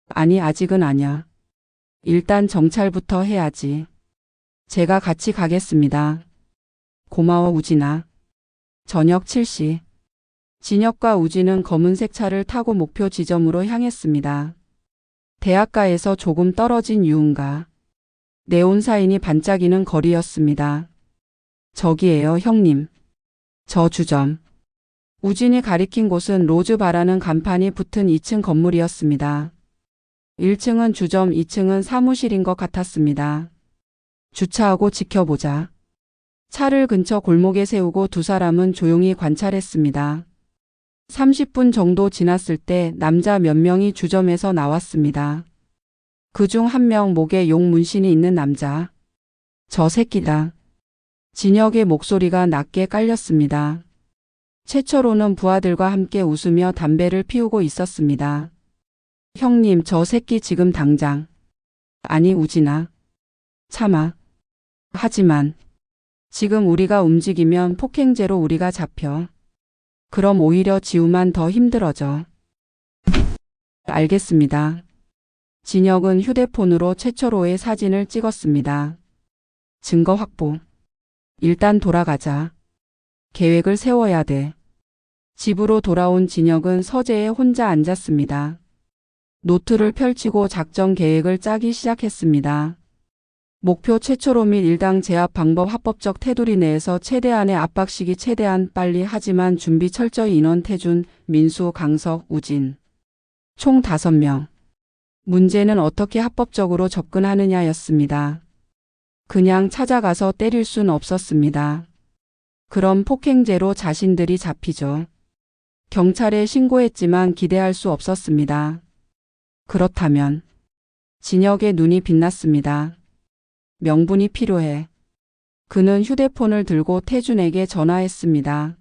아니, 아직은 아냐. 일단 정찰부터 해야지. 제가 같이 가겠습니다. 고마워, 우진아. 저녁 7시. 진혁과 우진은 검은색 차를 타고 목표 지점으로 향했습니다. 대학가에서 조금 떨어진 유흥가. 네온사인이 반짝이는 거리였습니다. 저기에요, 형님. 저 주점. 우진이 가리킨 곳은 로즈바라는 간판이 붙은 2층 건물이었습니다. 1층은 주점, 2층은 사무실인 것 같았습니다. 주차하고 지켜보자. 차를 근처 골목에 세우고 두 사람은 조용히 관찰했습니다. 30분 정도 지났을 때 남자 몇 명이 주점에서 나왔습니다. 그중 한 명 목에 용 문신이 있는 남자. 저 새끼다. 진혁의 목소리가 낮게 깔렸습니다. 최철호는 부하들과 함께 웃으며 담배를 피우고 있었습니다. 형님, 저 새끼 지금 당장. 아니, 우진아. 참아. 하지만 지금 우리가 움직이면 폭행죄로 우리가 잡혀. 그럼 오히려 지우만 더 힘들어져. 알겠습니다. 진혁은 휴대폰으로 최철호의 사진을 찍었습니다. 증거 확보. 일단 돌아가자. 계획을 세워야 돼. 집으로 돌아온 진혁은 서재에 혼자 앉았습니다. 노트를 펼치고 작전 계획을 짜기 시작했습니다. 목표 최초로 및 일당 제압 방법, 합법적 테두리 내에서 최대한의 압박 시기, 최대한 빨리, 하지만 준비 철저히. 인원 태준, 민수, 강석, 우진. 총 5명. 문제는 어떻게 합법적으로 접근하느냐였습니다. 그냥 찾아가서 때릴 순 없었습니다. 그럼 폭행죄로 자신들이 잡히죠. 경찰에 신고했지만 기대할 수 없었습니다. 그렇다면 진혁의 눈이 빛났습니다. 명분이 필요해. 그는 휴대폰을 들고 태준에게 전화했습니다.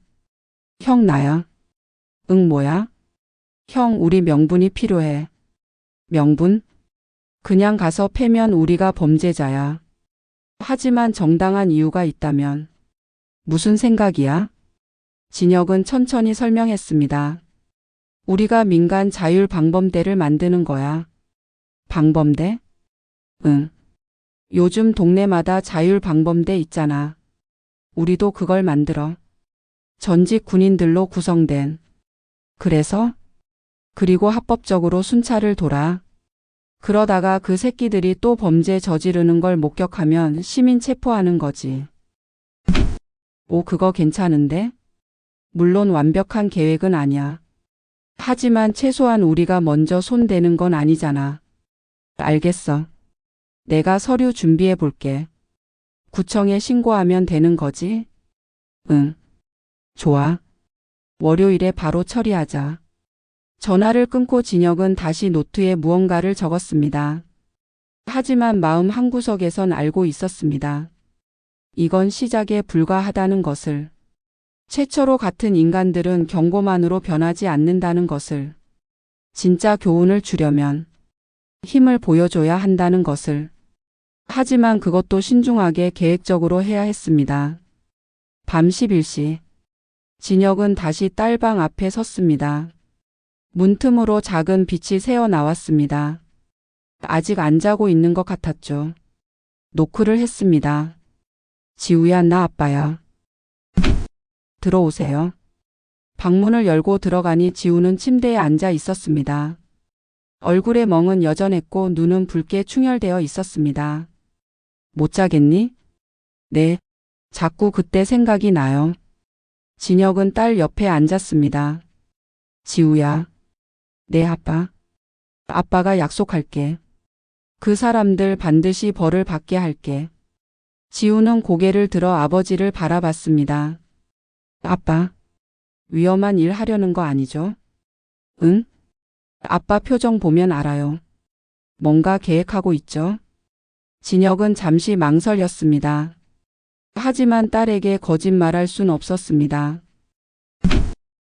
형, 나야. 응, 뭐야? 형, 우리 명분이 필요해. 명분? 그냥 가서 패면 우리가 범죄자야. 하지만 정당한 이유가 있다면. 무슨 생각이야? 진혁은 천천히 설명했습니다. 우리가 민간 자율 방범대를 만드는 거야. 방범대? 응. 요즘 동네마다 자율 방범대 있잖아. 우리도 그걸 만들어. 전직 군인들로 구성된. 그래서? 그리고 합법적으로 순찰을 돌아. 그러다가 그 새끼들이 또 범죄 저지르는 걸 목격하면 시민 체포하는 거지. 오, 그거 괜찮은데? 물론 완벽한 계획은 아니야. 하지만 최소한 우리가 먼저 손대는 건 아니잖아. 알겠어. 내가 서류 준비해 볼게. 구청에 신고하면 되는 거지? 응. 좋아. 월요일에 바로 처리하자. 전화를 끊고 진혁은 다시 노트에 무언가를 적었습니다. 하지만 마음 한구석에선 알고 있었습니다. 이건 시작에 불과하다는 것을. 최철호 같은 인간들은 경고만으로 변하지 않는다는 것을. 진짜 교훈을 주려면 힘을 보여줘야 한다는 것을. 하지만 그것도 신중하게 계획적으로 해야 했습니다. 밤 11시. 진혁은 다시 딸방 앞에 섰습니다. 문틈으로 작은 빛이 새어 나왔습니다. 아직 안 자고 있는 것 같았죠. 노크를 했습니다. 지우야, 나 아빠야. 들어오세요. 방문을 열고 들어가니 지우는 침대에 앉아 있었습니다. 얼굴의 멍은 여전했고 눈은 붉게 충혈되어 있었습니다. 못 자겠니? 네. 자꾸 그때 생각이 나요. 진혁은 딸 옆에 앉았습니다. 지우야. 네, 아빠. 아빠가 약속할게. 그 사람들 반드시 벌을 받게 할게. 지우는 고개를 들어 아버지를 바라봤습니다. 아빠, 위험한 일 하려는 거 아니죠? 응? 아빠 표정 보면 알아요. 뭔가 계획하고 있죠? 진혁은 잠시 망설였습니다. 하지만 딸에게 거짓말할 순 없었습니다.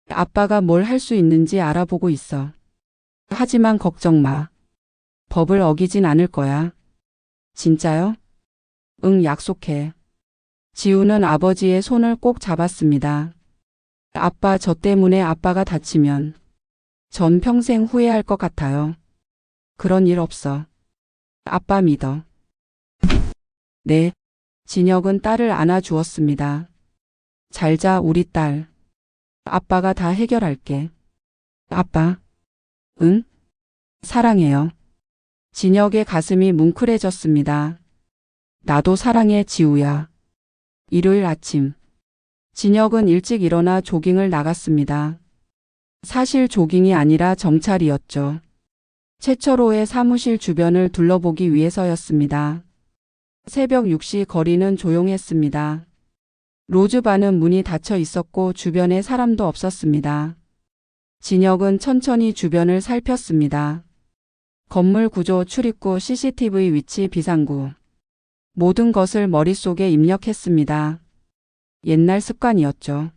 아빠가 뭘 할 수 있는지 알아보고 있어. 하지만 걱정 마. 법을 어기진 않을 거야. 진짜요? 응, 약속해. 지우는 아버지의 손을 꼭 잡았습니다. 아빠, 저 때문에 아빠가 다치면 전 평생 후회할 것 같아요. 그런 일 없어. 아빠 믿어. 네. 진혁은 딸을 안아주었습니다. 잘 자, 우리 딸. 아빠가 다 해결할게. 아빠. 응? 사랑해요. 진혁의 가슴이 뭉클해졌습니다. 나도 사랑해, 지우야. 일요일 아침. 진혁은 일찍 일어나 조깅을 나갔습니다. 사실 조깅이 아니라 정찰이었죠. 최철호의 사무실 주변을 둘러보기 위해서였습니다. 새벽 6시 거리는 조용했습니다. 로즈바는 문이 닫혀 있었고 주변에 사람도 없었습니다. 진혁은 천천히 주변을 살폈습니다. 건물 구조, 출입구, CCTV 위치, 비상구. 모든 것을 머릿속에 입력했습니다. 옛날 습관이었죠.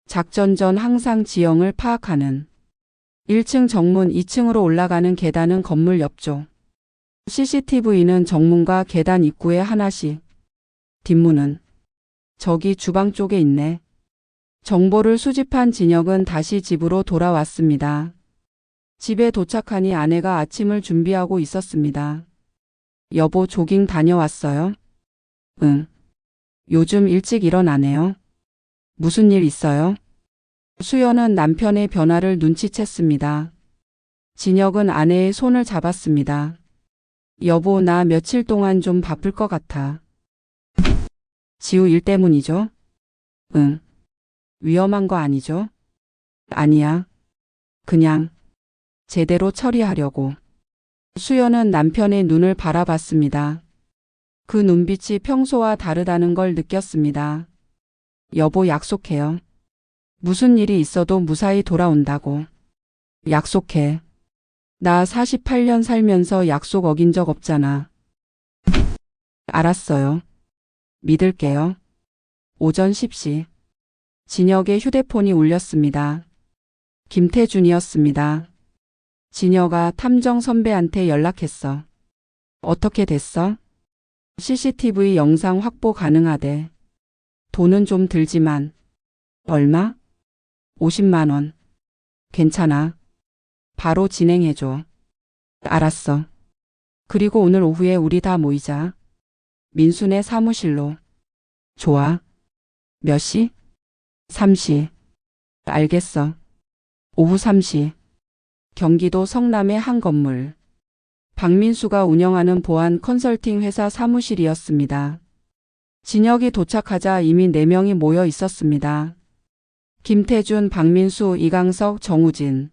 작전 전 항상 지형을 파악하는. 1층 정문, 2층으로 올라가는 계단은 건물 옆쪽. CCTV는 정문과 계단 입구에 하나씩. 뒷문은 저기 주방 쪽에 있네. 정보를 수집한 진혁은 다시 집으로 돌아왔습니다. 집에 도착하니 아내가 아침을 준비하고 있었습니다. 여보, 조깅 다녀왔어요? 응. 요즘 일찍 일어나네요. 무슨 일 있어요? 수연은 남편의 변화를 눈치챘습니다. 진혁은 아내의 손을 잡았습니다. 여보, 나 며칠 동안 좀 바쁠 것 같아. 지우 일 때문이죠? 응. 위험한 거 아니죠? 아니야. 그냥 제대로 처리하려고. 수연은 남편의 눈을 바라봤습니다. 그 눈빛이 평소와 다르다는 걸 느꼈습니다. 여보, 약속해요. 무슨 일이 있어도 무사히 돌아온다고. 약속해. 나 48년 살면서 약속 어긴 적 없잖아. 알았어요. 믿을게요. 오전 10시. 진혁의 휴대폰이 울렸습니다. 김태준이었습니다. 진혁아, 탐정 선배한테 연락했어. 어떻게 됐어? CCTV 영상 확보 가능하대. 돈은 좀 들지만. 얼마? 50만 원. 괜찮아. 바로 진행해줘. 알았어. 그리고 오늘 오후에 우리 다 모이자. 민수네 사무실로. 좋아. 몇 시? 3시. 알겠어. 오후 3시. 경기도 성남의 한 건물. 박민수가 운영하는 보안 컨설팅 회사 사무실이었습니다. 진혁이 도착하자 이미 4명이 모여 있었습니다. 김태준, 박민수, 이강석, 정우진.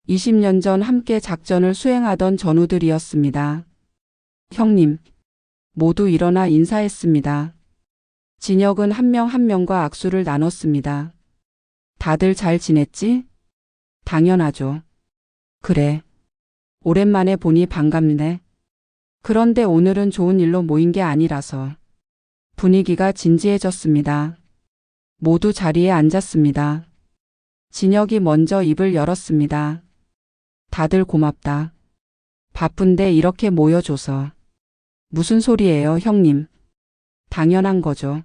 20년 전 함께 작전을 수행하던 전우들이었습니다. 형님. 모두 일어나 인사했습니다. 진혁은 한 명 한 명과 악수를 나눴습니다. 다들 잘 지냈지? 당연하죠. 그래. 오랜만에 보니 반갑네. 그런데 오늘은 좋은 일로 모인 게 아니라서. 분위기가 진지해졌습니다. 모두 자리에 앉았습니다. 진혁이 먼저 입을 열었습니다. 다들 고맙다. 바쁜데 이렇게 모여줘서. 무슨 소리예요, 형님? 당연한 거죠.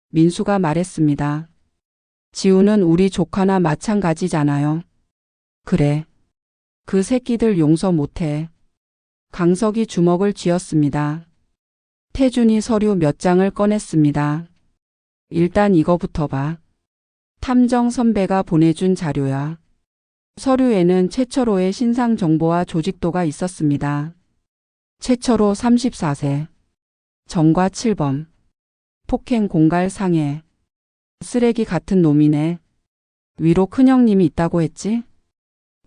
민수가 말했습니다. 지우는 우리 조카나 마찬가지잖아요. 그래. 그 새끼들 용서 못해. 강석이 주먹을 쥐었습니다. 태준이 서류 몇 장을 꺼냈습니다. 일단 이거부터 봐. 탐정 선배가 보내준 자료야. 서류에는 최철호의 신상 정보와 조직도가 있었습니다. 최철호 34세. 정과 7범. 폭행 공갈 상해. 쓰레기 같은 놈이네. 위로 큰형님이 있다고 했지?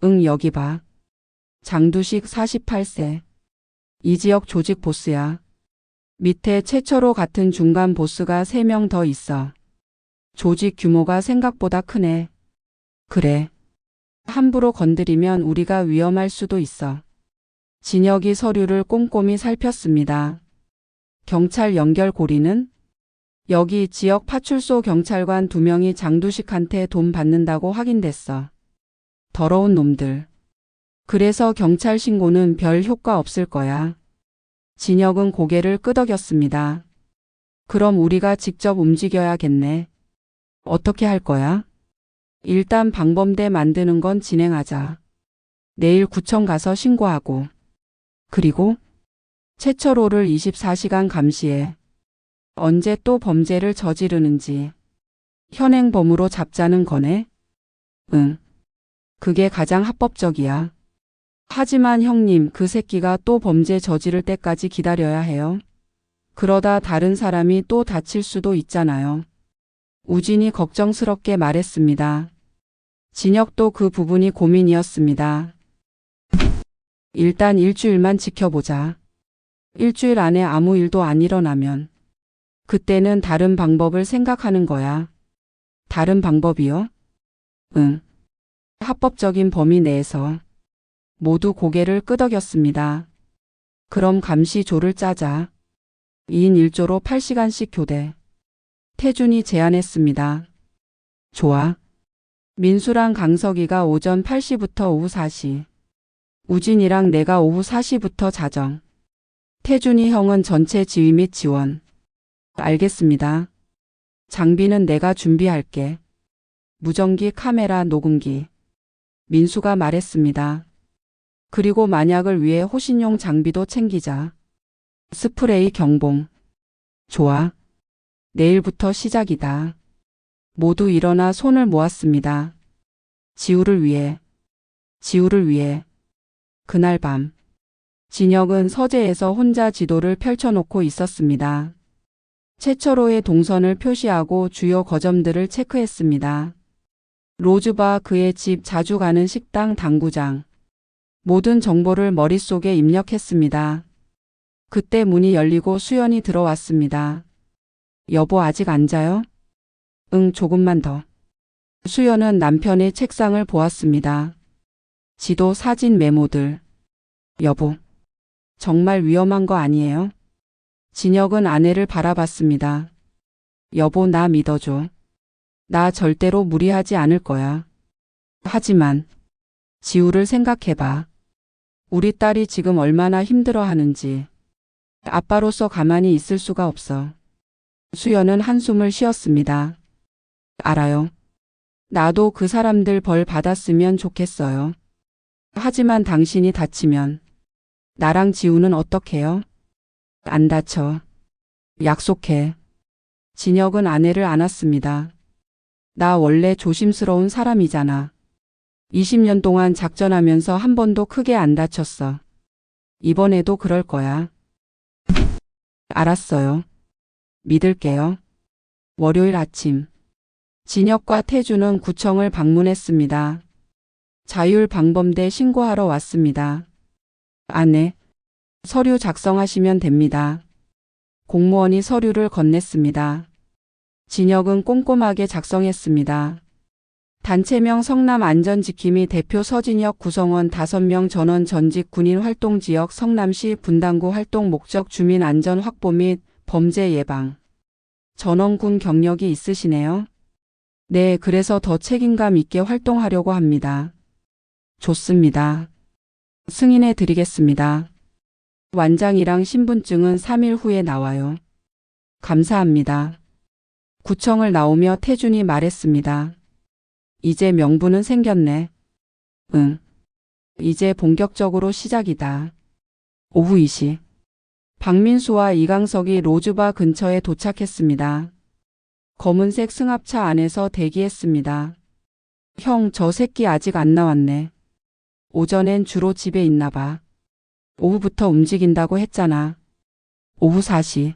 응, 여기 봐. 장두식 48세. 이 지역 조직 보스야. 밑에 최철호 같은 중간 보스가 3명 더 있어. 조직 규모가 생각보다 크네. 그래. 함부로 건드리면 우리가 위험할 수도 있어. 진혁이 서류를 꼼꼼히 살폈습니다. 경찰 연결 고리는? 여기 지역 파출소 경찰관 2명이 장두식한테 돈 받는다고 확인됐어. 더러운 놈들. 그래서 경찰 신고는 별 효과 없을 거야. 진혁은 고개를 끄덕였습니다. 그럼 우리가 직접 움직여야겠네. 어떻게 할 거야? 일단 방범대 만드는 건 진행하자. 내일 구청 가서 신고하고. 그리고 최철호를 24시간 감시해. 언제 또 범죄를 저지르는지. 현행범으로 잡자는 거네? 응. 그게 가장 합법적이야. 하지만 형님, 그 새끼가 또 범죄 저지를 때까지 기다려야 해요. 그러다 다른 사람이 또 다칠 수도 있잖아요. 우진이 걱정스럽게 말했습니다. 진혁도 그 부분이 고민이었습니다. 일단 일주일만 지켜보자. 일주일 안에 아무 일도 안 일어나면 그때는 다른 방법을 생각하는 거야. 다른 방법이요? 응. 합법적인 범위 내에서. 모두 고개를 끄덕였습니다. 그럼 감시조를 짜자. 2인 1조로 8시간씩 교대. 태준이 제안했습니다. 좋아. 민수랑 강석이가 오전 8시부터 오후 4시. 우진이랑 내가 오후 4시부터 자정. 태준이 형은 전체 지휘 및 지원. 알겠습니다. 장비는 내가 준비할게. 무전기, 카메라, 녹음기. 민수가 말했습니다. 그리고 만약을 위해 호신용 장비도 챙기자. 스프레이, 경봉. 좋아. 내일부터 시작이다. 모두 일어나 손을 모았습니다. 지우를 위해. 지우를 위해. 그날 밤. 진혁은 서재에서 혼자 지도를 펼쳐놓고 있었습니다. 최철호의 동선을 표시하고 주요 거점들을 체크했습니다. 로즈바, 그의 집, 자주 가는 식당, 당구장. 모든 정보를 머릿속에 입력했습니다. 그때 문이 열리고 수연이 들어왔습니다. 여보, 아직 안 자요? 응, 조금만 더. 수연은 남편의 책상을 보았습니다. 지도, 사진, 메모들. 여보, 정말 위험한 거 아니에요? 진혁은 아내를 바라봤습니다. 여보, 나 믿어줘. 나 절대로 무리하지 않을 거야. 하지만 지우를 생각해봐. 우리 딸이 지금 얼마나 힘들어하는지. 아빠로서 가만히 있을 수가 없어. 수연은 한숨을 쉬었습니다. 알아요. 나도 그 사람들 벌 받았으면 좋겠어요. 하지만 당신이 다치면 나랑 지우는 어떡해요? 안 다쳐. 약속해. 진혁은 아내를 안았습니다. 나 원래 조심스러운 사람이잖아. 20년 동안 작전하면서 한 번도 크게 안 다쳤어. 이번에도 그럴 거야. 알았어요. 믿을게요. 월요일 아침. 진혁과 태주는 구청을 방문했습니다. 자율방범대 신고하러 왔습니다. 아내, 서류 작성하시면 됩니다. 공무원이 서류를 건넸습니다. 진혁은 꼼꼼하게 작성했습니다. 단체명 성남 안전지킴이 대표 서진혁 구성원 5명 전원 전직 군인 활동지역 성남시 분당구 활동 목적 주민 안전 확보 및 범죄 예방. 전원군 경력이 있으시네요. 네, 그래서 더 책임감 있게 활동하려고 합니다. 좋습니다. 승인해 드리겠습니다. 완장이랑 신분증은 3일 후에 나와요. 감사합니다. 구청을 나오며 태준이 말했습니다. 이제 명분은 생겼네. 응. 이제 본격적으로 시작이다. 오후 2시. 박민수와 이강석이 로즈바 근처에 도착했습니다. 검은색 승합차 안에서 대기했습니다. 형, 저 새끼 아직 안 나왔네. 오전엔 주로 집에 있나 봐. 오후부터 움직인다고 했잖아. 오후 4시.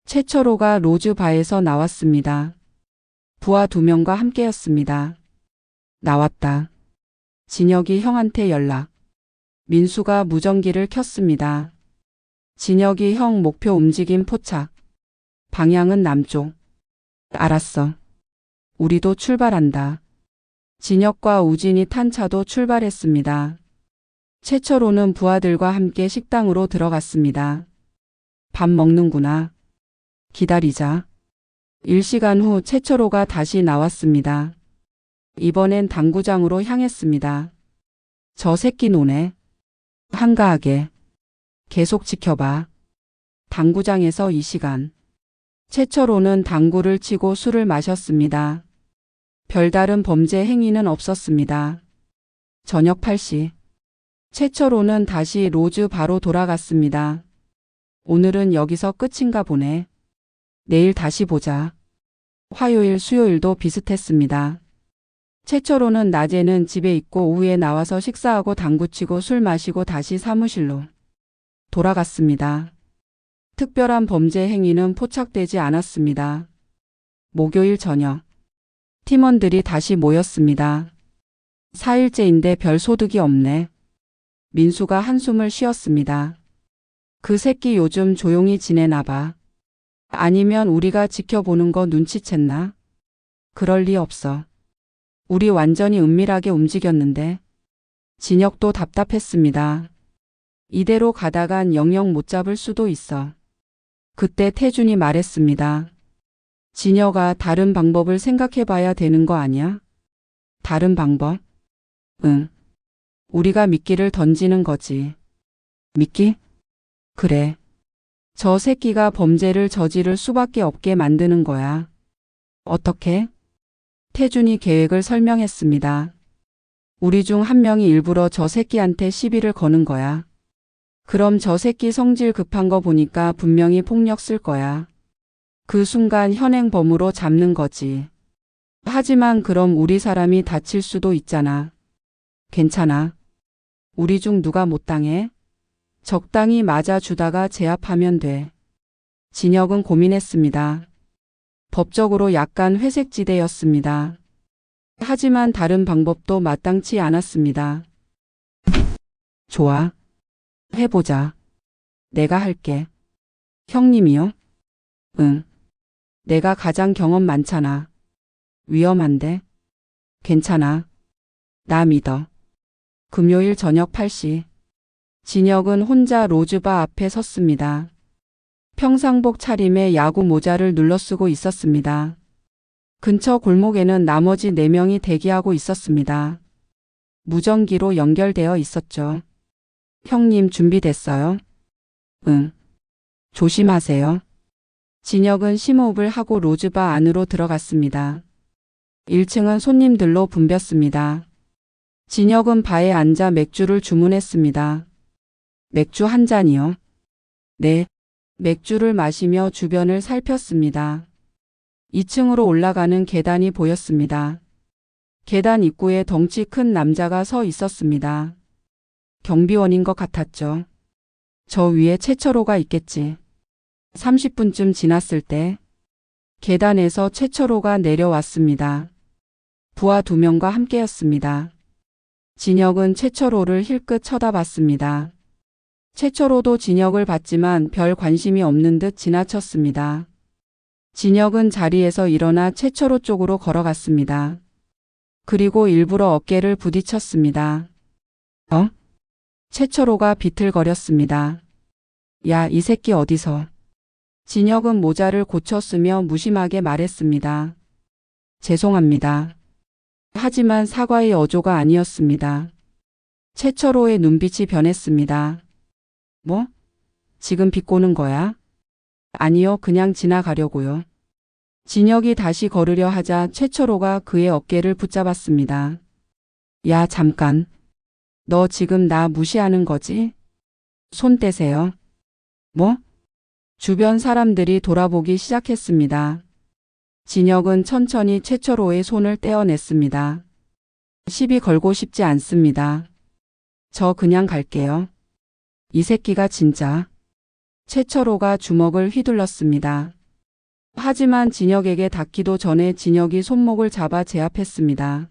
최철호가 로즈바에서 나왔습니다. 부하 2명과 함께였습니다. 나왔다. 진혁이 형한테 연락. 민수가 무전기를 켰습니다. 진혁이 형 목표 움직임 포착. 방향은 남쪽. 알았어. 우리도 출발한다. 진혁과 우진이 탄 차도 출발했습니다. 최철호는 부하들과 함께 식당으로 들어갔습니다. 밥 먹는구나. 기다리자. 1시간 후 최철호가 다시 나왔습니다. 이번엔 당구장으로 향했습니다. 저 새끼 노네. 한가하게. 계속 지켜봐. 당구장에서 2시간. 최철호는 당구를 치고 술을 마셨습니다. 별다른 범죄 행위는 없었습니다. 저녁 8시. 최철호는 다시 로즈 바로 돌아갔습니다. 오늘은 여기서 끝인가 보네. 내일 다시 보자. 화요일, 수요일도 비슷했습니다. 최철호는 낮에는 집에 있고 오후에 나와서 식사하고 당구치고 술 마시고 다시 사무실로 돌아갔습니다. 특별한 범죄 행위는 포착되지 않았습니다. 목요일 저녁. 팀원들이 다시 모였습니다. 4일째인데 별 소득이 없네. 민수가 한숨을 쉬었습니다. 그 새끼 요즘 조용히 지내나 봐. 아니면 우리가 지켜보는 거 눈치챘나? 그럴 리 없어. 우리 완전히 은밀하게 움직였는데. 진혁도 답답했습니다. 이대로 가다간 영영 못 잡을 수도 있어. 그때 태준이 말했습니다. 진혁아, 다른 방법을 생각해봐야 되는 거 아니야? 다른 방법? 응. 우리가 미끼를 던지는 거지. 미끼? 그래. 저 새끼가 범죄를 저지를 수밖에 없게 만드는 거야. 어떻게? 태준이 계획을 설명했습니다. 우리 중 한 명이 일부러 저 새끼한테 시비를 거는 거야. 그럼 저 새끼 성질 급한 거 보니까 분명히 폭력 쓸 거야. 그 순간 현행범으로 잡는 거지. 하지만 그럼 우리 사람이 다칠 수도 있잖아. 괜찮아. 우리 중 누가 못 당해? 적당히 맞아주다가 제압하면 돼. 진혁은 고민했습니다. 법적으로 약간 회색지대였습니다. 하지만 다른 방법도 마땅치 않았습니다. 좋아. 해보자. 내가 할게. 형님이요? 응. 내가 가장 경험 많잖아. 위험한데? 괜찮아. 나 믿어. 금요일 저녁 8시. 진혁은 혼자 로즈바 앞에 섰습니다. 평상복 차림에 야구 모자를 눌러쓰고 있었습니다. 근처 골목에는 나머지 4명이 대기하고 있었습니다. 무전기로 연결되어 있었죠. 형님 준비됐어요? 응. 조심하세요. 진혁은 심호흡을 하고 로즈바 안으로 들어갔습니다. 1층은 손님들로 붐볐습니다. 진혁은 바에 앉아 맥주를 주문했습니다. 맥주 한 잔이요? 네. 맥주를 마시며 주변을 살폈습니다. 2층으로 올라가는 계단이 보였습니다. 계단 입구에 덩치 큰 남자가 서 있었습니다. 경비원인 것 같았죠. 저 위에 최철호가 있겠지. 30분쯤 지났을 때 계단에서 최철호가 내려왔습니다. 부하 2명과 함께였습니다. 진혁은 최철호를 힐끗 쳐다봤습니다. 최철호도 진혁을 봤지만 별 관심이 없는 듯 지나쳤습니다. 진혁은 자리에서 일어나 최철호 쪽으로 걸어갔습니다. 그리고 일부러 어깨를 부딪혔습니다. 최철호가 비틀거렸습니다. 야, 이 새끼 어디서? 진혁은 모자를 고쳐 쓰며 무심하게 말했습니다. 죄송합니다. 하지만 사과의 어조가 아니었습니다. 최철호의 눈빛이 변했습니다. 뭐? 지금 비꼬는 거야? 아니요, 그냥 지나가려고요. 진혁이 다시 걸으려 하자 최철호가 그의 어깨를 붙잡았습니다. 야, 잠깐. 너 지금 나 무시하는 거지? 손 떼세요. 뭐? 주변 사람들이 돌아보기 시작했습니다. 진혁은 천천히 최철호의 손을 떼어냈습니다. 시비 걸고 싶지 않습니다. 저 그냥 갈게요. 이 새끼가 진짜. 최철호가 주먹을 휘둘렀습니다. 하지만 진혁에게 닿기도 전에 진혁이 손목을 잡아 제압했습니다.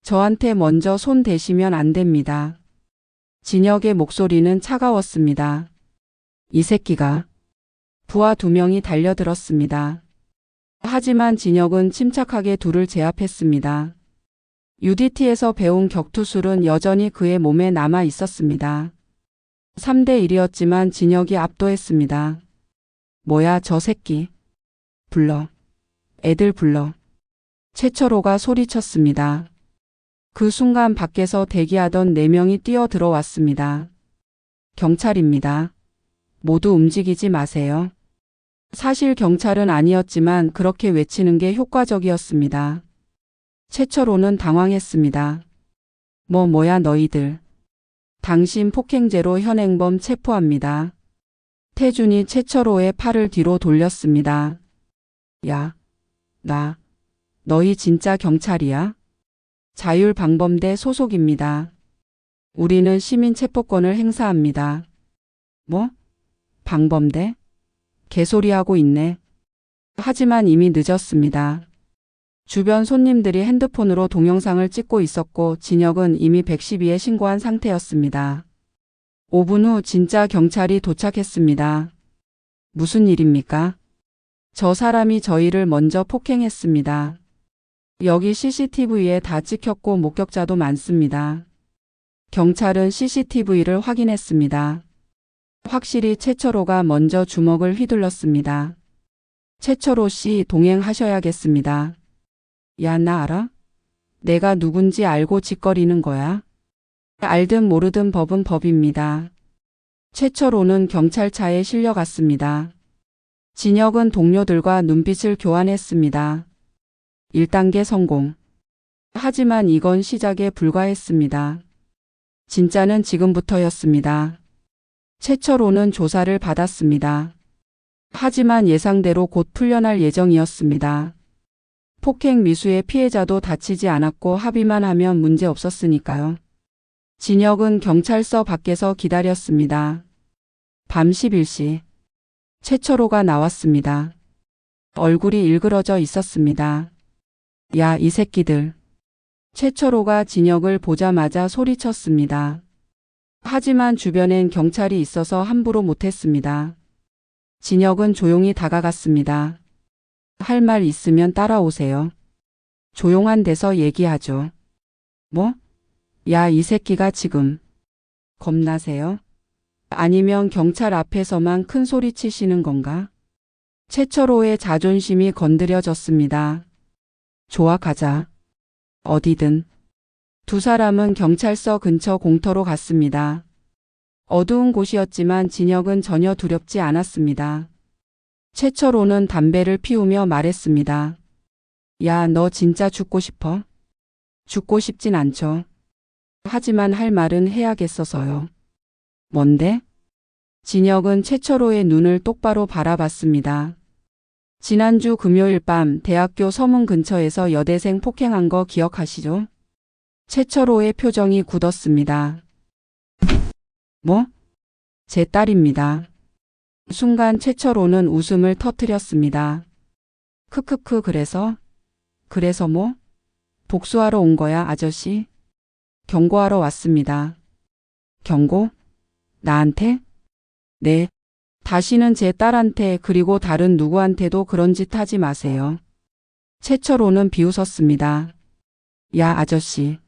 저한테 먼저 손 대시면 안 됩니다. 진혁의 목소리는 차가웠습니다. 이 새끼가. 부하 2명이 달려들었습니다. 하지만 진혁은 침착하게 둘을 제압했습니다. UDT에서 배운 격투술은 여전히 그의 몸에 남아 있었습니다. 3대 1이었지만 진혁이 압도했습니다. 뭐야 저 새끼. 불러. 애들 불러. 최철호가 소리쳤습니다. 그 순간 밖에서 대기하던 4명이 뛰어 들어왔습니다. 경찰입니다. 모두 움직이지 마세요. 사실 경찰은 아니었지만 그렇게 외치는 게 효과적이었습니다. 최철호는 당황했습니다. 뭐야 너희들. 당신 폭행죄로 현행범 체포합니다. 태준이 최철호의 팔을 뒤로 돌렸습니다. 야, 너희 진짜 경찰이야? 자율방범대 소속입니다. 우리는 시민체포권을 행사합니다. 뭐? 방범대? 개소리하고 있네. 하지만 이미 늦었습니다. 주변 손님들이 핸드폰으로 동영상을 찍고 있었고 진혁은 이미 112에 신고한 상태였습니다. 5분 후 진짜 경찰이 도착했습니다. 무슨 일입니까? 저 사람이 저희를 먼저 폭행했습니다. 여기 CCTV에 다 찍혔고 목격자도 많습니다. 경찰은 CCTV를 확인했습니다. 확실히 최철호가 먼저 주먹을 휘둘렀습니다. 최철호 씨 동행하셔야겠습니다. 야, 나 알아? 내가 누군지 알고 짓거리는 거야? 알든 모르든 법은 법입니다. 최철호는 경찰차에 실려갔습니다. 진혁은 동료들과 눈빛을 교환했습니다. 1단계 성공. 하지만 이건 시작에 불과했습니다. 진짜는 지금부터였습니다. 최철호는 조사를 받았습니다. 하지만 예상대로 곧 풀려날 예정이었습니다. 폭행 미수의 피해자도 다치지 않았고 합의만 하면 문제 없었으니까요. 진혁은 경찰서 밖에서 기다렸습니다. 밤 11시. 최철호가 나왔습니다. 얼굴이 일그러져 있었습니다. 야, 이 새끼들. 최철호가 진혁을 보자마자 소리쳤습니다. 하지만 주변엔 경찰이 있어서 함부로 못했습니다. 진혁은 조용히 다가갔습니다. 할 말 있으면 따라오세요. 조용한 데서 얘기하죠. 뭐? 야, 이 새끼가 지금 겁나세요? 아니면 경찰 앞에서만 큰 소리 치시는 건가? 최철호의 자존심이 건드려졌습니다. 좋아, 가자. 어디든. 두 사람은 경찰서 근처 공터로 갔습니다. 어두운 곳이었지만 진혁은 전혀 두렵지 않았습니다. 최철호는 담배를 피우며 말했습니다. 야, 너 진짜 죽고 싶어? 죽고 싶진 않죠. 하지만 할 말은 해야겠어서요. 뭔데? 진혁은 최철호의 눈을 똑바로 바라봤습니다. 지난주 금요일 밤 대학교 서문 근처에서 여대생 폭행한 거 기억하시죠? 최철호의 표정이 굳었습니다. 뭐? 제 딸입니다. 순간 최철호는 웃음을 터뜨렸습니다. 크크크, 그래서 뭐? 복수하러 온 거야, 아저씨? 경고하러 왔습니다. 경고? 나한테? 네. 다시는 제 딸한테 그리고 다른 누구한테도 그런 짓 하지 마세요. 최철호는 비웃었습니다. 야, 아저씨.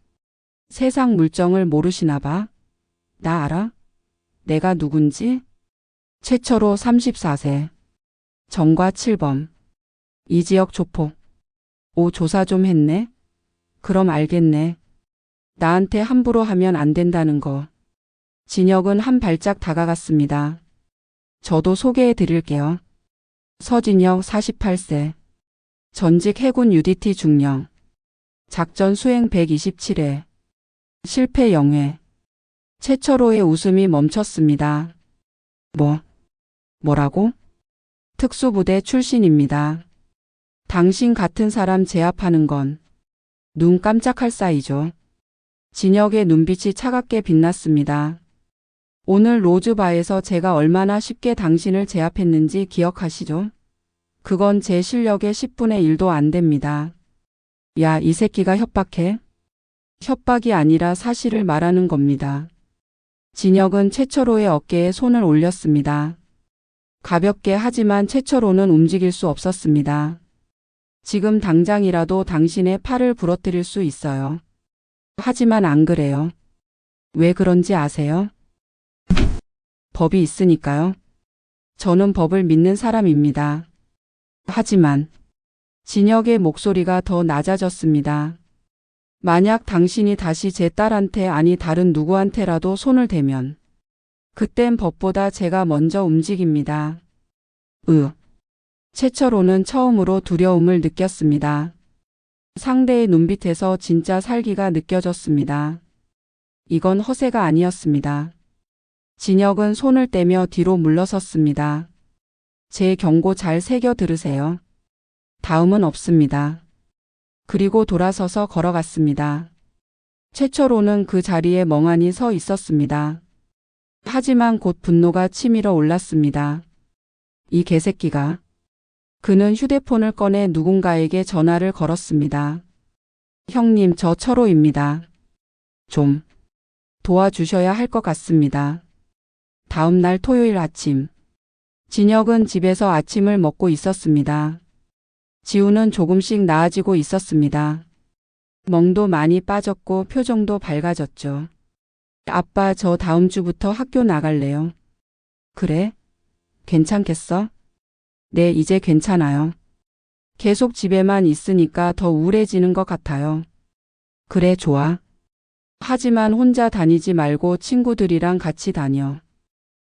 세상 물정을 모르시나 봐. 나 알아? 내가 누군지? 최철호 34세. 정과 7범. 이 지역 조폭. 조사 좀 했네? 그럼 알겠네. 나한테 함부로 하면 안 된다는 거. 진혁은 한 발짝 다가갔습니다. 저도 소개해 드릴게요. 서진혁 48세. 전직 해군 UDT 중령. 작전 수행 127회. 실패 0회. 최철호의 웃음이 멈췄습니다. 뭐라고? 특수부대 출신입니다. 당신 같은 사람 제압하는 건 눈 깜짝할 사이죠. 진혁의 눈빛이 차갑게 빛났습니다. 오늘 로즈바에서 제가 얼마나 쉽게 당신을 제압했는지 기억하시죠? 그건 제 실력의 10분의 1도 안 됩니다. 야, 이 새끼가 협박해? 협박이 아니라 사실을 말하는 겁니다. 진혁은 최철호의 어깨에 손을 올렸습니다. 가볍게 하지만 최철호는 움직일 수 없었습니다. 지금 당장이라도 당신의 팔을 부러뜨릴 수 있어요. 하지만 안 그래요. 왜 그런지 아세요? 법이 있으니까요. 저는 법을 믿는 사람입니다. 하지만 진혁의 목소리가 더 낮아졌습니다. 만약 당신이 다시 제 딸한테 아니 다른 누구한테라도 손을 대면 그땐 법보다 제가 먼저 움직입니다. 최철호는 처음으로 두려움을 느꼈습니다. 상대의 눈빛에서 진짜 살기가 느껴졌습니다. 이건 허세가 아니었습니다. 진혁은 손을 떼며 뒤로 물러섰습니다. 제 경고 잘 새겨 들으세요. 다음은 없습니다. 그리고 돌아서서 걸어갔습니다. 최철호는 그 자리에 멍하니 서 있었습니다. 하지만 곧 분노가 치밀어 올랐습니다. 이 개새끼가. 그는 휴대폰을 꺼내 누군가에게 전화를 걸었습니다. 형님, 저 철호입니다. 좀 도와주셔야 할 것 같습니다. 다음 날 토요일 아침. 진혁은 집에서 아침을 먹고 있었습니다. 지우는 조금씩 나아지고 있었습니다. 멍도 많이 빠졌고 표정도 밝아졌죠. 아빠, 저 다음 주부터 학교 나갈래요. 그래? 괜찮겠어? 네, 이제 괜찮아요. 계속 집에만 있으니까 더 우울해지는 것 같아요. 그래, 좋아. 하지만 혼자 다니지 말고 친구들이랑 같이 다녀.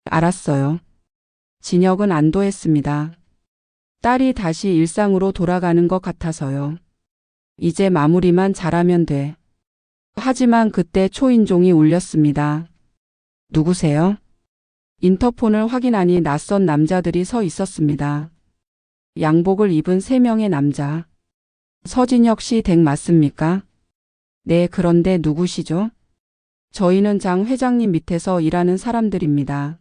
알았어요. 진혁은 안도했습니다. 딸이 다시 일상으로 돌아가는 것 같아서요. 이제 마무리만 잘하면 돼. 하지만 그때 초인종이 울렸습니다. 누구세요? 인터폰을 확인하니 낯선 남자들이 서 있었습니다. 양복을 입은 3명의 남자. 서진혁 씨 댁 맞습니까? 네, 그런데 누구시죠? 저희는 장 회장님 밑에서 일하는 사람들입니다.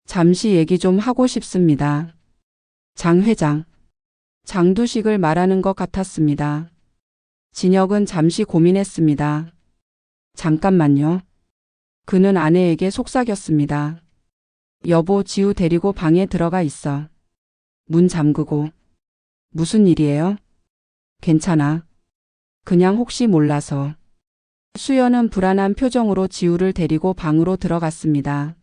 잠시 얘기 좀 하고 싶습니다. 장 회장. 장두식을 말하는 것 같았습니다. 진혁은 잠시 고민했습니다. 잠깐만요. 그는 아내에게 속삭였습니다. 여보, 지우 데리고 방에 들어가 있어. 문 잠그고. 무슨 일이에요? 괜찮아. 그냥 혹시 몰라서. 수연은 불안한 표정으로 지우를 데리고 방으로 들어갔습니다.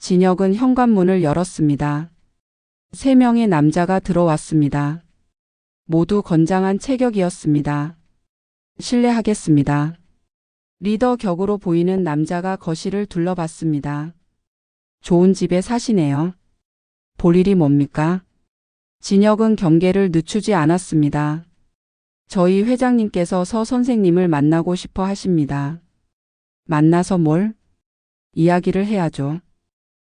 진혁은 현관문을 열었습니다. 3명의 남자가 들어왔습니다. 모두 건장한 체격이었습니다. 실례하겠습니다. 리더 격으로 보이는 남자가 거실을 둘러봤습니다. 좋은 집에 사시네요. 볼 일이 뭡니까? 진혁은 경계를 늦추지 않았습니다. 저희 회장님께서 서 선생님을 만나고 싶어 하십니다. 만나서 뭘? 이야기를 해야죠.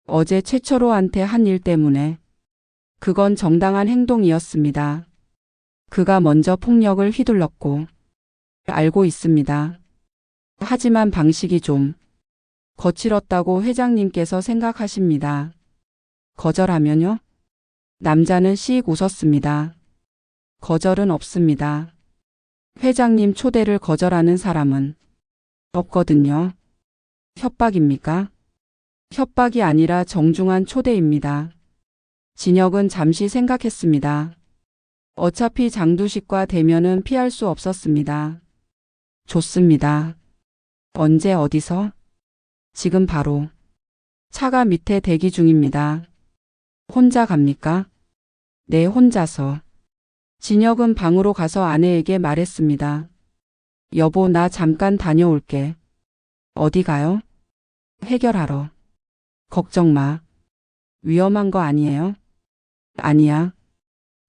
어제 최철호한테 한 일 때문에. 그건 정당한 행동이었습니다. 그가 먼저 폭력을 휘둘렀고. 알고 있습니다. 하지만 방식이 좀 거칠었다고 회장님께서 생각하십니다. 거절하면요? 남자는 씩 웃었습니다. 거절은 없습니다. 회장님 초대를 거절하는 사람은 없거든요. 협박입니까? 협박이 아니라 정중한 초대입니다. 진혁은 잠시 생각했습니다. 어차피 장두식과 대면은 피할 수 없었습니다. 좋습니다. 언제 어디서? 지금 바로. 차가 밑에 대기 중입니다. 혼자 갑니까? 네, 혼자서. 진혁은 방으로 가서 아내에게 말했습니다. 여보, 나 잠깐 다녀올게. 어디 가요? 해결하러. 걱정 마. 위험한 거 아니에요? 아니야.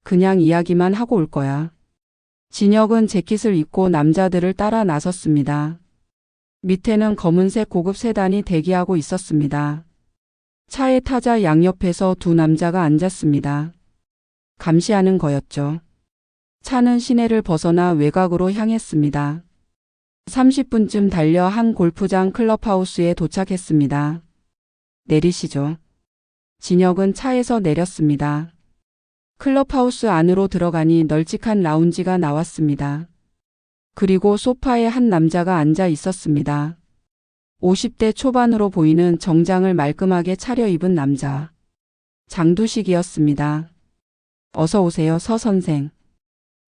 그냥 이야기만 하고 올 거야. 진혁은 재킷을 입고 남자들을 따라 나섰습니다. 밑에는 검은색 고급 세단이 대기하고 있었습니다. 차의 타자 양옆에서 두 남자가 앉았습니다. 감시하는 거였죠. 차는 시내를 벗어나 외곽으로 향했습니다. 30분쯤 달려 한 골프장 클럽하우스에 도착했습니다. 내리시죠. 진혁은 차에서 내렸습니다. 클럽하우스 안으로 들어가니 널찍한 라운지가 나왔습니다. 그리고 소파에 한 남자가 앉아 있었습니다. 50대 초반으로 보이는 정장을 말끔하게 차려입은 남자. 장두식이었습니다. 어서 오세요, 서 선생.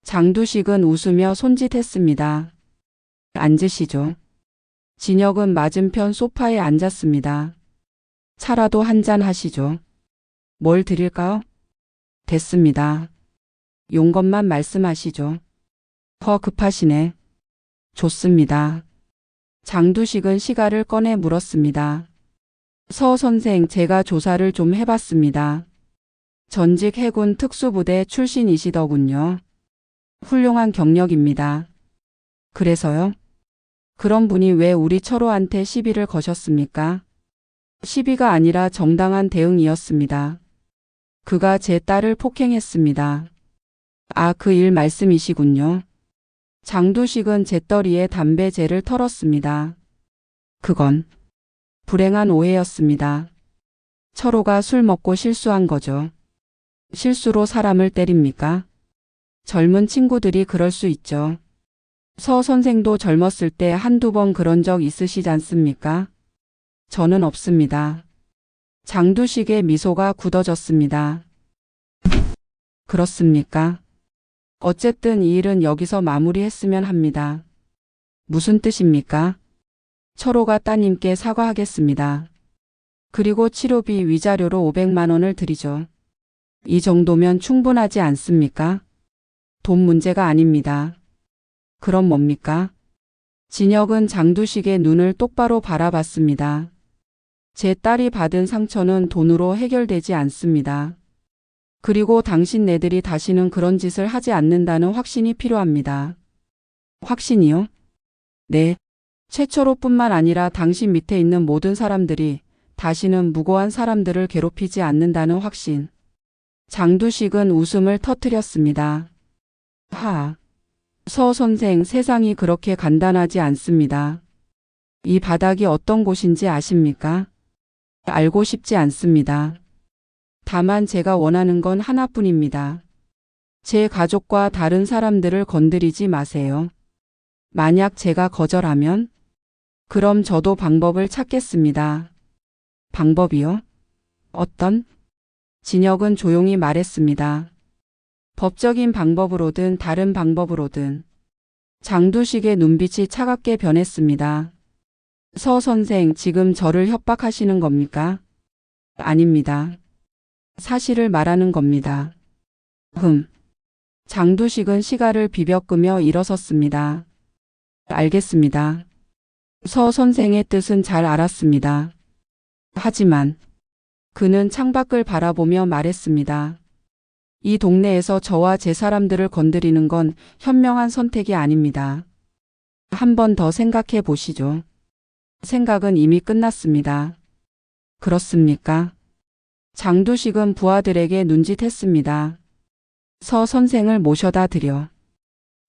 장두식은 웃으며 손짓했습니다. 앉으시죠. 진혁은 맞은편 소파에 앉았습니다. 차라도 한잔 하시죠. 뭘 드릴까요? 됐습니다. 용건만 말씀하시죠. 급하시네. 좋습니다. 장두식은 시가를 꺼내 물었습니다. 서 선생, 제가 조사를 좀 해봤습니다. 전직 해군 특수부대 출신이시더군요. 훌륭한 경력입니다. 그래서요? 그런 분이 왜 우리 철호한테 시비를 거셨습니까? 시비가 아니라 정당한 대응이었습니다. 그가 제 딸을 폭행했습니다. 아, 그 일 말씀이시군요. 장두식은 재떨이에 담배재를 털었습니다. 그건 불행한 오해였습니다. 철호가 술 먹고 실수한 거죠. 실수로 사람을 때립니까? 젊은 친구들이 그럴 수 있죠. 서 선생도 젊었을 때 한두 번 그런 적 있으시지 않습니까? 저는 없습니다. 장두식의 미소가 굳어졌습니다. 그렇습니까? 어쨌든 이 일은 여기서 마무리했으면 합니다. 무슨 뜻입니까? 철호가 따님께 사과하겠습니다. 그리고 치료비 위자료로 500만 원을 드리죠. 이 정도면 충분하지 않습니까? 돈 문제가 아닙니다. 그럼 뭡니까? 진혁은 장두식의 눈을 똑바로 바라봤습니다. 제 딸이 받은 상처는 돈으로 해결되지 않습니다. 그리고 당신네들이 다시는 그런 짓을 하지 않는다는 확신이 필요합니다. 확신이요? 네. 최철호뿐만 아니라 당신 밑에 있는 모든 사람들이 다시는 무고한 사람들을 괴롭히지 않는다는 확신. 장두식은 웃음을 터뜨렸습니다. 서 선생, 세상이 그렇게 간단하지 않습니다. 이 바닥이 어떤 곳인지 아십니까? 알고 싶지 않습니다. 다만 제가 원하는 건 하나뿐입니다. 제 가족과 다른 사람들을 건드리지 마세요. 만약 제가 거절하면? 그럼 저도 방법을 찾겠습니다. 방법이요? 어떤? 진혁은 조용히 말했습니다. 법적인 방법으로든 다른 방법으로든. 장두식의 눈빛이 차갑게 변했습니다. 서 선생, 지금 저를 협박하시는 겁니까? 아닙니다. 사실을 말하는 겁니다. 장두식은 시가를 비벼끄며 일어섰습니다. 알겠습니다. 서 선생의 뜻은 잘 알았습니다. 하지만 그는 창밖을 바라보며 말했습니다. 이 동네에서 저와 제 사람들을 건드리는 건 현명한 선택이 아닙니다. 한 번 더 생각해 보시죠. 생각은 이미 끝났습니다. 그렇습니까? 장두식은 부하들에게 눈짓했습니다. 서 선생을 모셔다 드려.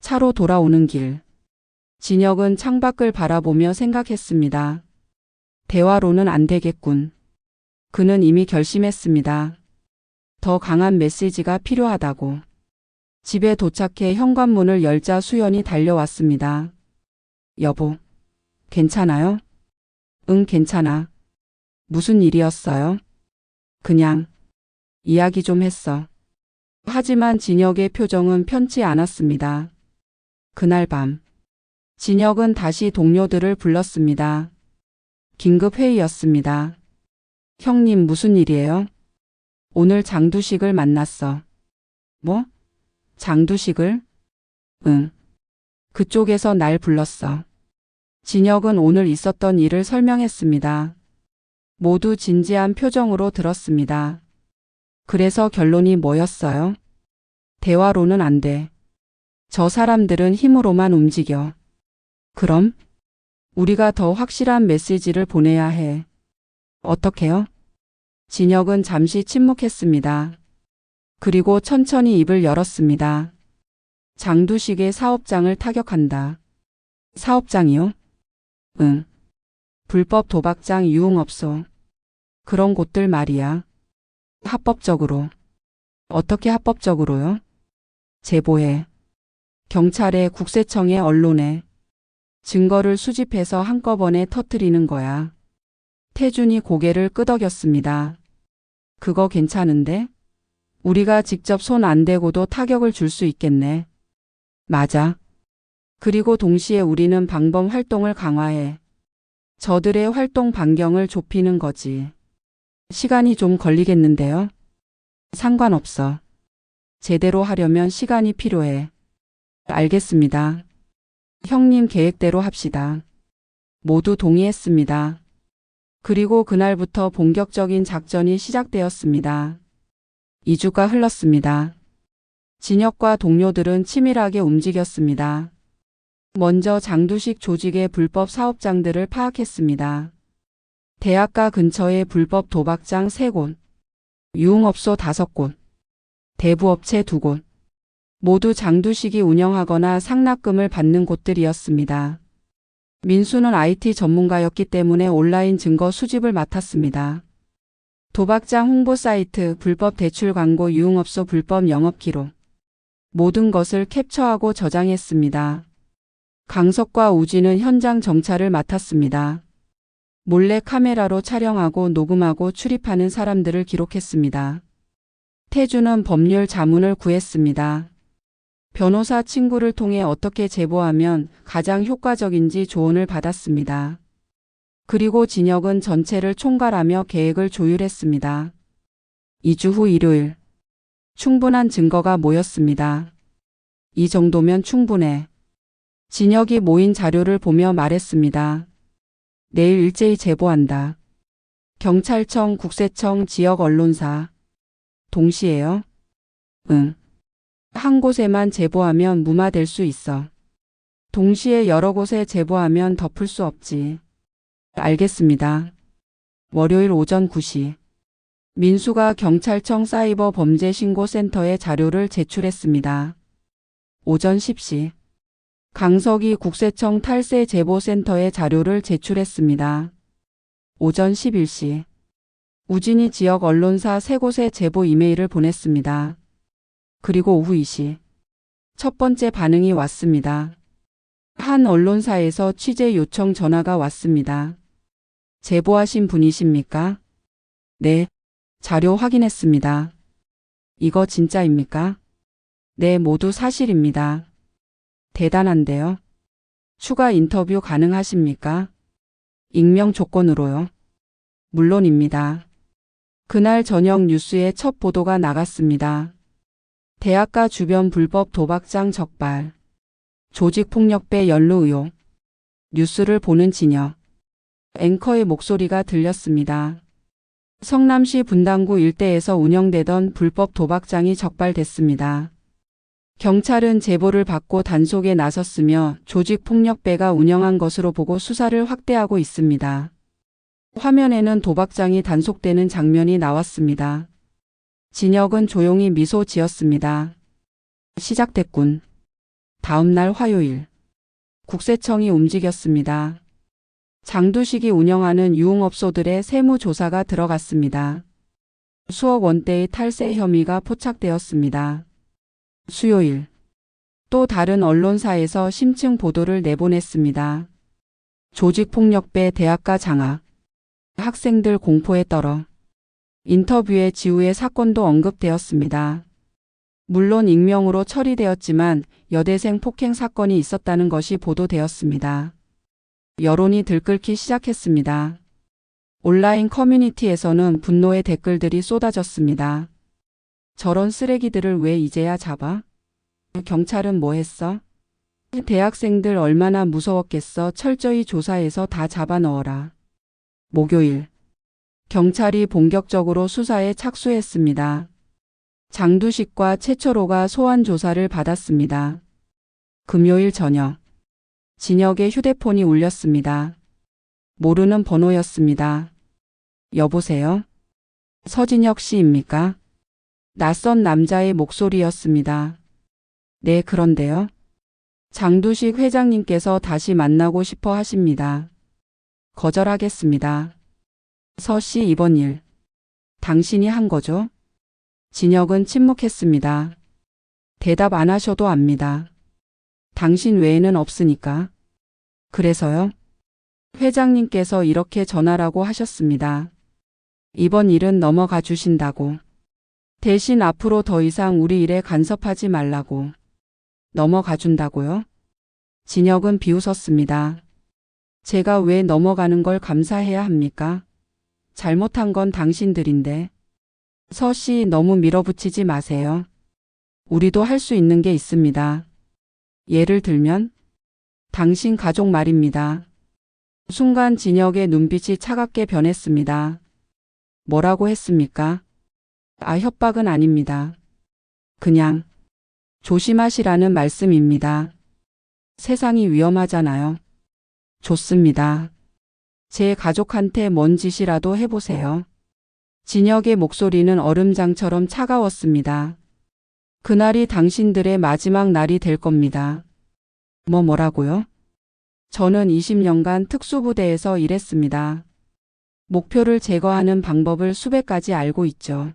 차로 돌아오는 길. 진혁은 창밖을 바라보며 생각했습니다. 대화로는 안 되겠군. 그는 이미 결심했습니다. 더 강한 메시지가 필요하다고. 집에 도착해 현관문을 열자 수연이 달려왔습니다. 여보, 괜찮아요? 응, 괜찮아. 무슨 일이었어요? 그냥 이야기 좀 했어. 하지만 진혁의 표정은 편치 않았습니다. 그날 밤 진혁은 다시 동료들을 불렀습니다. 긴급 회의였습니다. 형님, 무슨 일이에요? 오늘 장두식을 만났어. 뭐? 장두식을? 응. 그쪽에서 날 불렀어. 진혁은 오늘 있었던 일을 설명했습니다. 모두 진지한 표정으로 들었습니다. 그래서 결론이 뭐였어요? 대화로는 안 돼. 저 사람들은 힘으로만 움직여. 그럼? 우리가 더 확실한 메시지를 보내야 해. 어떻게요? 진혁은 잠시 침묵했습니다. 그리고 천천히 입을 열었습니다. 장두식의 사업장을 타격한다. 사업장이요? 응. 불법 도박장 유흥업소. 그런 곳들 말이야. 합법적으로. 어떻게 합법적으로요? 제보해. 경찰에, 국세청에, 언론에. 증거를 수집해서 한꺼번에 터뜨리는 거야. 태준이 고개를 끄덕였습니다. 그거 괜찮은데? 우리가 직접 손 안 대고도 타격을 줄 수 있겠네. 맞아. 그리고 동시에 우리는 방범 활동을 강화해. 저들의 활동 반경을 좁히는 거지. 시간이 좀 걸리겠는데요? 상관없어. 제대로 하려면 시간이 필요해. 알겠습니다. 형님 계획대로 합시다. 모두 동의했습니다. 그리고 그날부터 본격적인 작전이 시작되었습니다. 2주가 흘렀습니다. 진혁과 동료들은 치밀하게 움직였습니다. 먼저 장두식 조직의 불법 사업장들을 파악했습니다. 대학가 근처의 불법 도박장 3곳, 유흥업소 5곳, 대부업체 2곳, 모두 장두식이 운영하거나 상납금을 받는 곳들이었습니다. 민수는 IT 전문가였기 때문에 온라인 증거 수집을 맡았습니다. 도박장 홍보 사이트, 불법 대출 광고, 유흥업소 불법 영업 기록, 모든 것을 캡처하고 저장했습니다. 강석과 우진은 현장 정찰을 맡았습니다. 몰래 카메라로 촬영하고 녹음하고 출입하는 사람들을 기록했습니다. 태주는 법률 자문을 구했습니다. 변호사 친구를 통해 어떻게 제보하면 가장 효과적인지 조언을 받았습니다. 그리고 진혁은 전체를 총괄하며 계획을 조율했습니다. 2주 후 일요일. 충분한 증거가 모였습니다. 이 정도면 충분해. 진혁이 모인 자료를 보며 말했습니다. 내일 일제히 제보한다. 경찰청, 국세청, 지역 언론사. 동시에요? 응. 한 곳에만 제보하면 무마될 수 있어. 동시에 여러 곳에 제보하면 덮을 수 없지. 알겠습니다. 월요일 오전 9시. 민수가 경찰청 사이버 범죄 신고센터에 자료를 제출했습니다. 오전 10시. 강석이 국세청 탈세 제보센터에 자료를 제출했습니다. 오전 11시. 우진이 지역 언론사 3곳에 제보 이메일을 보냈습니다. 그리고 오후 2시. 첫 번째 반응이 왔습니다. 한 언론사에서 취재 요청 전화가 왔습니다. 제보하신 분이십니까? 네. 자료 확인했습니다. 이거 진짜입니까? 네, 모두 사실입니다. 대단한데요. 추가 인터뷰 가능하십니까? 익명 조건으로요. 물론입니다. 그날 저녁 뉴스에 첫 보도가 나갔습니다. 대학가 주변 불법 도박장 적발. 조직폭력배 연루 의혹. 뉴스를 보는 진혁. 앵커의 목소리가 들렸습니다. 성남시 분당구 일대에서 운영되던 불법 도박장이 적발됐습니다. 경찰은 제보를 받고 단속에 나섰으며 조직폭력배가 운영한 것으로 보고 수사를 확대하고 있습니다. 화면에는 도박장이 단속되는 장면이 나왔습니다. 진혁은 조용히 미소 지었습니다. 시작됐군. 다음 날 화요일. 국세청이 움직였습니다. 장두식이 운영하는 유흥업소들의 세무조사가 들어갔습니다. 수억 원대의 탈세 혐의가 포착되었습니다. 수요일. 또 다른 언론사에서 심층 보도를 내보냈습니다. 조직폭력배 대학가 장악. 학생들 공포에 떨어. 인터뷰에 지우의 사건도 언급되었습니다. 물론 익명으로 처리되었지만 여대생 폭행 사건이 있었다는 것이 보도되었습니다. 여론이 들끓기 시작했습니다. 온라인 커뮤니티에서는 분노의 댓글들이 쏟아졌습니다. 저런 쓰레기들을 왜 이제야 잡아? 경찰은 뭐 했어? 대학생들 얼마나 무서웠겠어. 철저히 조사해서 다 잡아넣어라. 목요일. 경찰이 본격적으로 수사에 착수했습니다. 장두식과 최철호가 소환 조사를 받았습니다. 금요일 저녁, 진혁의 휴대폰이 울렸습니다. 모르는 번호였습니다. 여보세요? 서진혁 씨입니까? 낯선 남자의 목소리였습니다. 네, 그런데요. 장두식 회장님께서 다시 만나고 싶어 하십니다. 거절하겠습니다. 서 씨, 이번 일 당신이 한 거죠? 진혁은 침묵했습니다. 대답 안 하셔도 압니다. 당신 외에는 없으니까. 그래서요? 회장님께서 이렇게 전하라고 하셨습니다. 이번 일은 넘어가 주신다고. 대신 앞으로 더 이상 우리 일에 간섭하지 말라고. 넘어가 준다고요? 진혁은 비웃었습니다. 제가 왜 넘어가는 걸 감사해야 합니까? 잘못한 건 당신들인데. 서 씨, 너무 밀어붙이지 마세요. 우리도 할 수 있는 게 있습니다. 예를 들면 당신 가족 말입니다. 순간 진혁의 눈빛이 차갑게 변했습니다. 뭐라고 했습니까? 협박은 아닙니다. 그냥 조심하시라는 말씀입니다. 세상이 위험하잖아요. 좋습니다. 제 가족한테 뭔 짓이라도 해보세요. 진혁의 목소리는 얼음장처럼 차가웠습니다. 그날이 당신들의 마지막 날이 될 겁니다. 뭐라고요? 저는 20년간 특수부대에서 일했습니다. 목표를 제거하는 방법을 수백 가지 알고 있죠.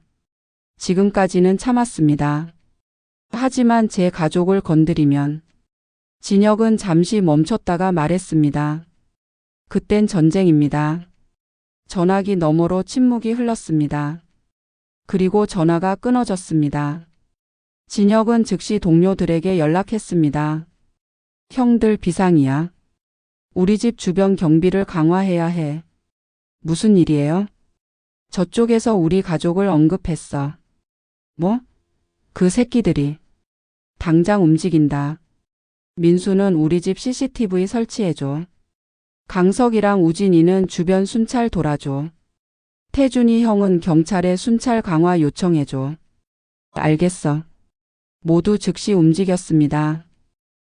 지금까지는 참았습니다. 하지만 제 가족을 건드리면. 진혁은 잠시 멈췄다가 말했습니다. 그땐 전쟁입니다. 전화기 너머로 침묵이 흘렀습니다. 그리고 전화가 끊어졌습니다. 진혁은 즉시 동료들에게 연락했습니다. 형들 비상이야. 우리 집 주변 경비를 강화해야 해. 무슨 일이에요? 저쪽에서 우리 가족을 언급했어. 뭐? 그 새끼들이. 당장 움직인다. 민수는 우리 집 CCTV 설치해줘. 강석이랑 우진이는 주변 순찰 돌아줘. 태준이 형은 경찰에 순찰 강화 요청해줘. 알겠어. 모두 즉시 움직였습니다.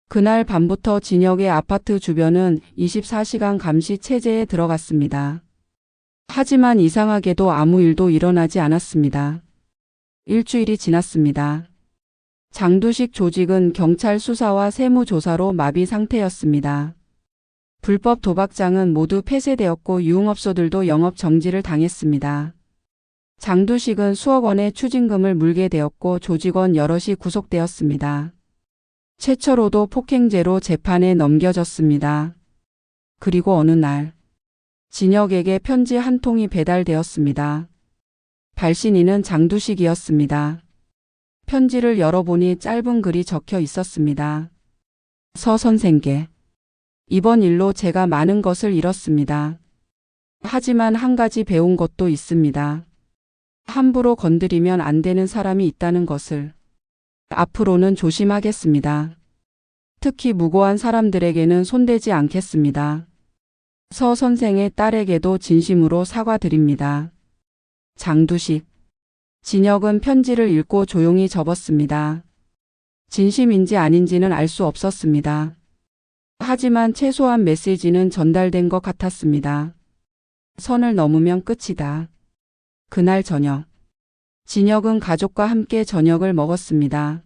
그날 밤부터 진혁의 아파트 주변은 24시간 감시 체제에 들어갔습니다. 하지만 이상하게도 아무 일도 일어나지 않았습니다. 일주일이 지났습니다. 장두식 조직은 경찰 수사와 세무조사로 마비 상태였습니다. 불법 도박장은 모두 폐쇄되었고 유흥업소들도 영업 정지를 당했습니다. 장두식은 수억 원의 추징금을 물게 되었고 조직원 여럿이 구속되었습니다. 최철호도 폭행죄로 재판에 넘겨졌습니다. 그리고 어느 날 진혁에게 편지 한 통이 배달되었습니다. 발신인은 장두식이었습니다. 편지를 열어보니 짧은 글이 적혀 있었습니다. 서 선생께. 이번 일로 제가 많은 것을 잃었습니다. 하지만 한 가지 배운 것도 있습니다. 함부로 건드리면 안 되는 사람이 있다는 것을. 앞으로는 조심하겠습니다. 특히 무고한 사람들에게는 손대지 않겠습니다. 서 선생의 딸에게도 진심으로 사과드립니다. 장두식. 진혁은 편지를 읽고 조용히 접었습니다. 진심인지 아닌지는 알 수 없었습니다. 하지만 최소한 메시지는 전달된 것 같았습니다. 선을 넘으면 끝이다. 그날 저녁. 진혁은 가족과 함께 저녁을 먹었습니다.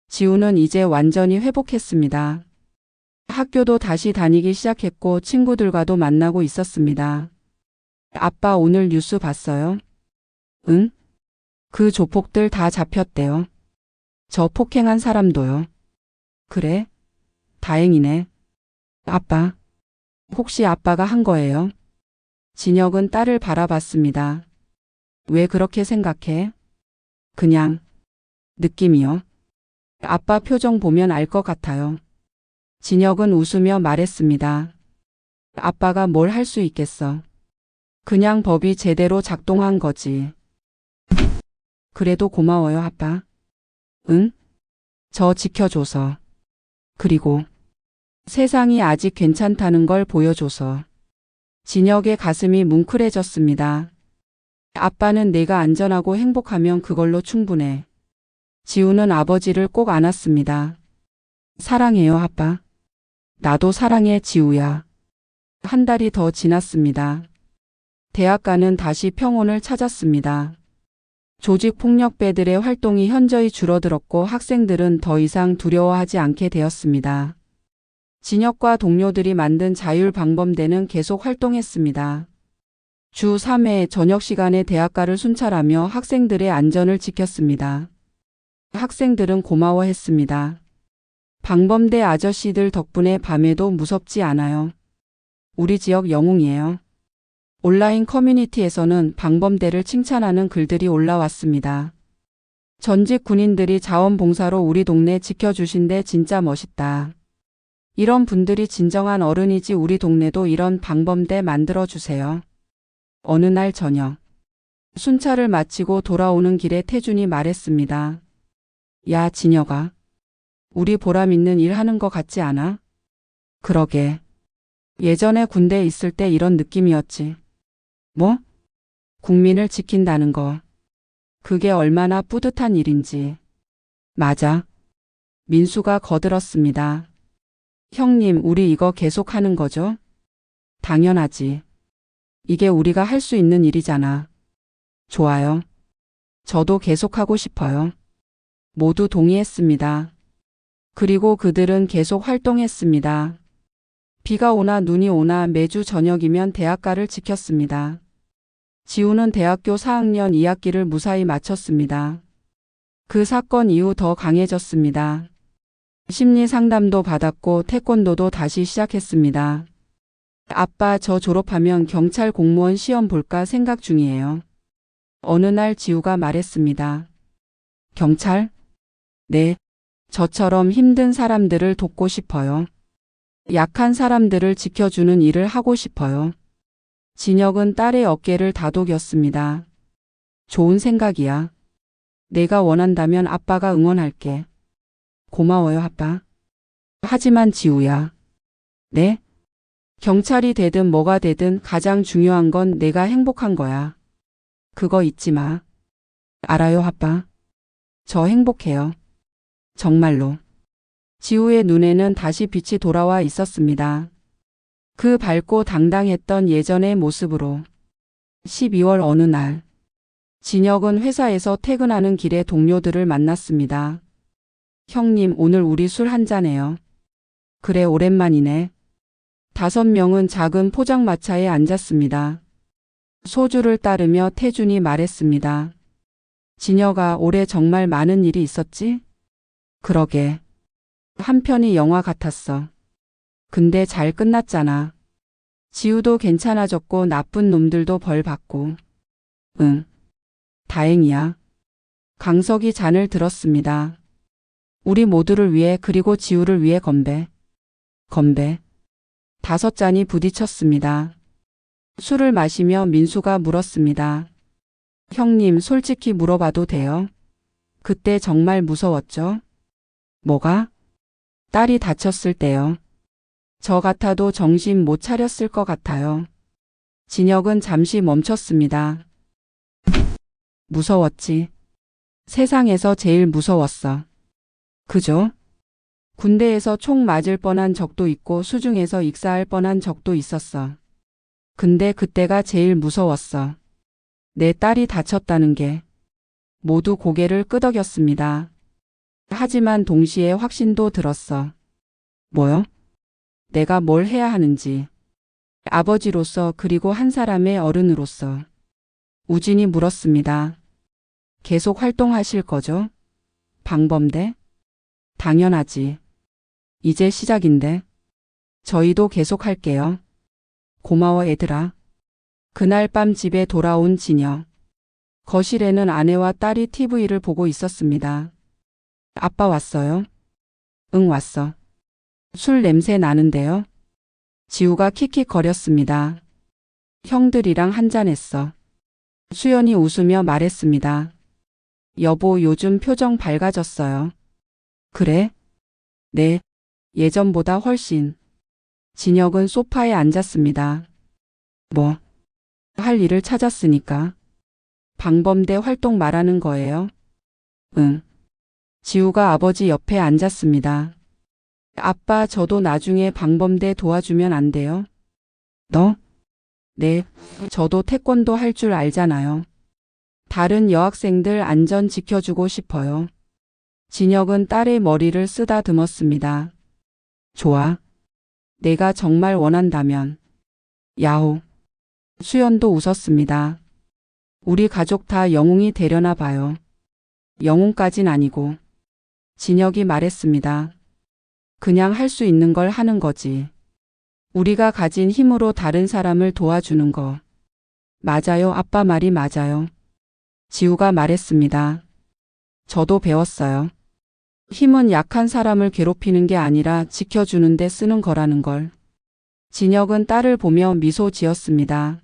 지우는 이제 완전히 회복했습니다. 학교도 다시 다니기 시작했고 친구들과도 만나고 있었습니다. 아빠 오늘 뉴스 봤어요? 응? 그 조폭들 다 잡혔대요. 저 폭행한 사람도요. 그래? 다행이네. 아빠. 혹시 아빠가 한 거예요? 진혁은 딸을 바라봤습니다. 왜 그렇게 생각해? 그냥 느낌이요. 아빠 표정 보면 알 것 같아요. 진혁은 웃으며 말했습니다. 아빠가 뭘 할 수 있겠어. 그냥 법이 제대로 작동한 거지. 그래도 고마워요, 아빠. 응? 저 지켜줘서. 그리고 세상이 아직 괜찮다는 걸 보여줘서. 진혁의 가슴이 뭉클해졌습니다. 아빠는 내가 안전하고 행복하면 그걸로 충분해. 지우는 아버지를 꼭 안았습니다. 사랑해요, 아빠. 나도 사랑해, 지우야. 한 달이 더 지났습니다. 대학가는 다시 평온을 찾았습니다. 조직폭력배들의 활동이 현저히 줄어들었고 학생들은 더 이상 두려워하지 않게 되었습니다. 진혁과 동료들이 만든 자율방범대는 계속 활동했습니다. 주 3회 저녁 시간에 대학가를 순찰하며 학생들의 안전을 지켰습니다. 학생들은 고마워했습니다. 방범대 아저씨들 덕분에 밤에도 무섭지 않아요. 우리 지역 영웅이에요. 온라인 커뮤니티에서는 방범대를 칭찬하는 글들이 올라왔습니다. 전직 군인들이 자원봉사로 우리 동네 지켜주신데 진짜 멋있다. 이런 분들이 진정한 어른이지 우리 동네도 이런 방범대 만들어주세요. 어느 날 저녁 순찰을 마치고 돌아오는 길에 태준이 말했습니다. 야, 진혁아. 우리 보람 있는 일 하는 거 같지 않아? 그러게. 예전에 군대에 있을 때 이런 느낌이었지. 뭐? 국민을 지킨다는 거. 그게 얼마나 뿌듯한 일인지. 맞아. 민수가 거들었습니다. 형님, 우리 이거 계속 하는 거죠? 당연하지. 이게 우리가 할 수 있는 일이잖아. 좋아요. 저도 계속하고 싶어요. 모두 동의했습니다. 그리고 그들은 계속 활동했습니다. 비가 오나 눈이 오나 매주 저녁이면 대학가를 지켰습니다. 지우는 대학교 4학년 2학기를 무사히 마쳤습니다. 그 사건 이후 더 강해졌습니다. 심리 상담도 받았고 태권도도 다시 시작했습니다. 아빠, 저 졸업하면 경찰 공무원 시험 볼까 생각 중이에요. 어느 날 지우가 말했습니다. 경찰? 네. 저처럼 힘든 사람들을 돕고 싶어요. 약한 사람들을 지켜주는 일을 하고 싶어요. 진혁은 딸의 어깨를 다독였습니다. 좋은 생각이야. 내가 원한다면 아빠가 응원할게. 고마워요, 아빠. 하지만 지우야. 네? 경찰이 되든 뭐가 되든 가장 중요한 건 내가 행복한 거야. 그거 잊지 마. 알아요, 아빠. 저 행복해요. 정말로. 지우의 눈에는 다시 빛이 돌아와 있었습니다. 그 밝고 당당했던 예전의 모습으로. 12월 어느 날. 진혁은 회사에서 퇴근하는 길에 동료들을 만났습니다. 형님, 오늘 우리 술 한잔해요. 그래, 오랜만이네. 5명은 작은 포장마차에 앉았습니다. 소주를 따르며 태준이 말했습니다. 진혁아, 올해 정말 많은 일이 있었지? 그러게. 한편이 영화 같았어. 근데 잘 끝났잖아. 지우도 괜찮아졌고 나쁜 놈들도 벌 받고. 응. 다행이야. 강석이 잔을 들었습니다. 우리 모두를 위해 그리고 지우를 위해 건배. 건배. 5잔이 부딪혔습니다. 술을 마시며 민수가 물었습니다. 형님, 솔직히 물어봐도 돼요? 그때 정말 무서웠죠? 뭐가? 딸이 다쳤을 때요. 저 같아도 정신 못 차렸을 것 같아요. 진혁은 잠시 멈췄습니다. 무서웠지. 세상에서 제일 무서웠어. 그죠? 군대에서 총 맞을 뻔한 적도 있고 수중에서 익사할 뻔한 적도 있었어. 근데 그때가 제일 무서웠어. 내 딸이 다쳤다는 게. 모두 고개를 끄덕였습니다. 하지만 동시에 확신도 들었어. 뭐요? 내가 뭘 해야 하는지. 아버지로서 그리고 한 사람의 어른으로서. 우진이 물었습니다. 계속 활동하실 거죠? 방범대? 당연하지. 이제 시작인데. 저희도 계속 할게요. 고마워, 얘들아. 그날 밤 집에 돌아온 진혁. 거실에는 아내와 딸이 TV를 보고 있었습니다. 아빠 왔어요? 응, 왔어. 술 냄새 나는데요? 지우가 킥킥거렸습니다. 형들이랑 한잔했어. 수연이 웃으며 말했습니다. 여보, 요즘 표정 밝아졌어요. 그래? 네. 예전보다 훨씬. 진혁은 소파에 앉았습니다. 뭐? 할 일을 찾았으니까. 방범대 활동 말하는 거예요? 응. 지우가 아버지 옆에 앉았습니다. 아빠, 저도 나중에 방범대 도와주면 안 돼요? 너? 네, 저도 태권도 할 줄 알잖아요. 다른 여학생들 안전 지켜주고 싶어요. 진혁은 딸의 머리를 쓰다듬었습니다. 좋아. 내가 정말 원한다면. 야호. 수연도 웃었습니다. 우리 가족 다 영웅이 되려나 봐요. 영웅까진 아니고. 진혁이 말했습니다. 그냥 할 수 있는 걸 하는 거지. 우리가 가진 힘으로 다른 사람을 도와주는 거. 맞아요, 아빠 말이 맞아요. 지우가 말했습니다. 저도 배웠어요. 힘은 약한 사람을 괴롭히는 게 아니라 지켜주는 데 쓰는 거라는 걸. 진혁은 딸을 보며 미소 지었습니다.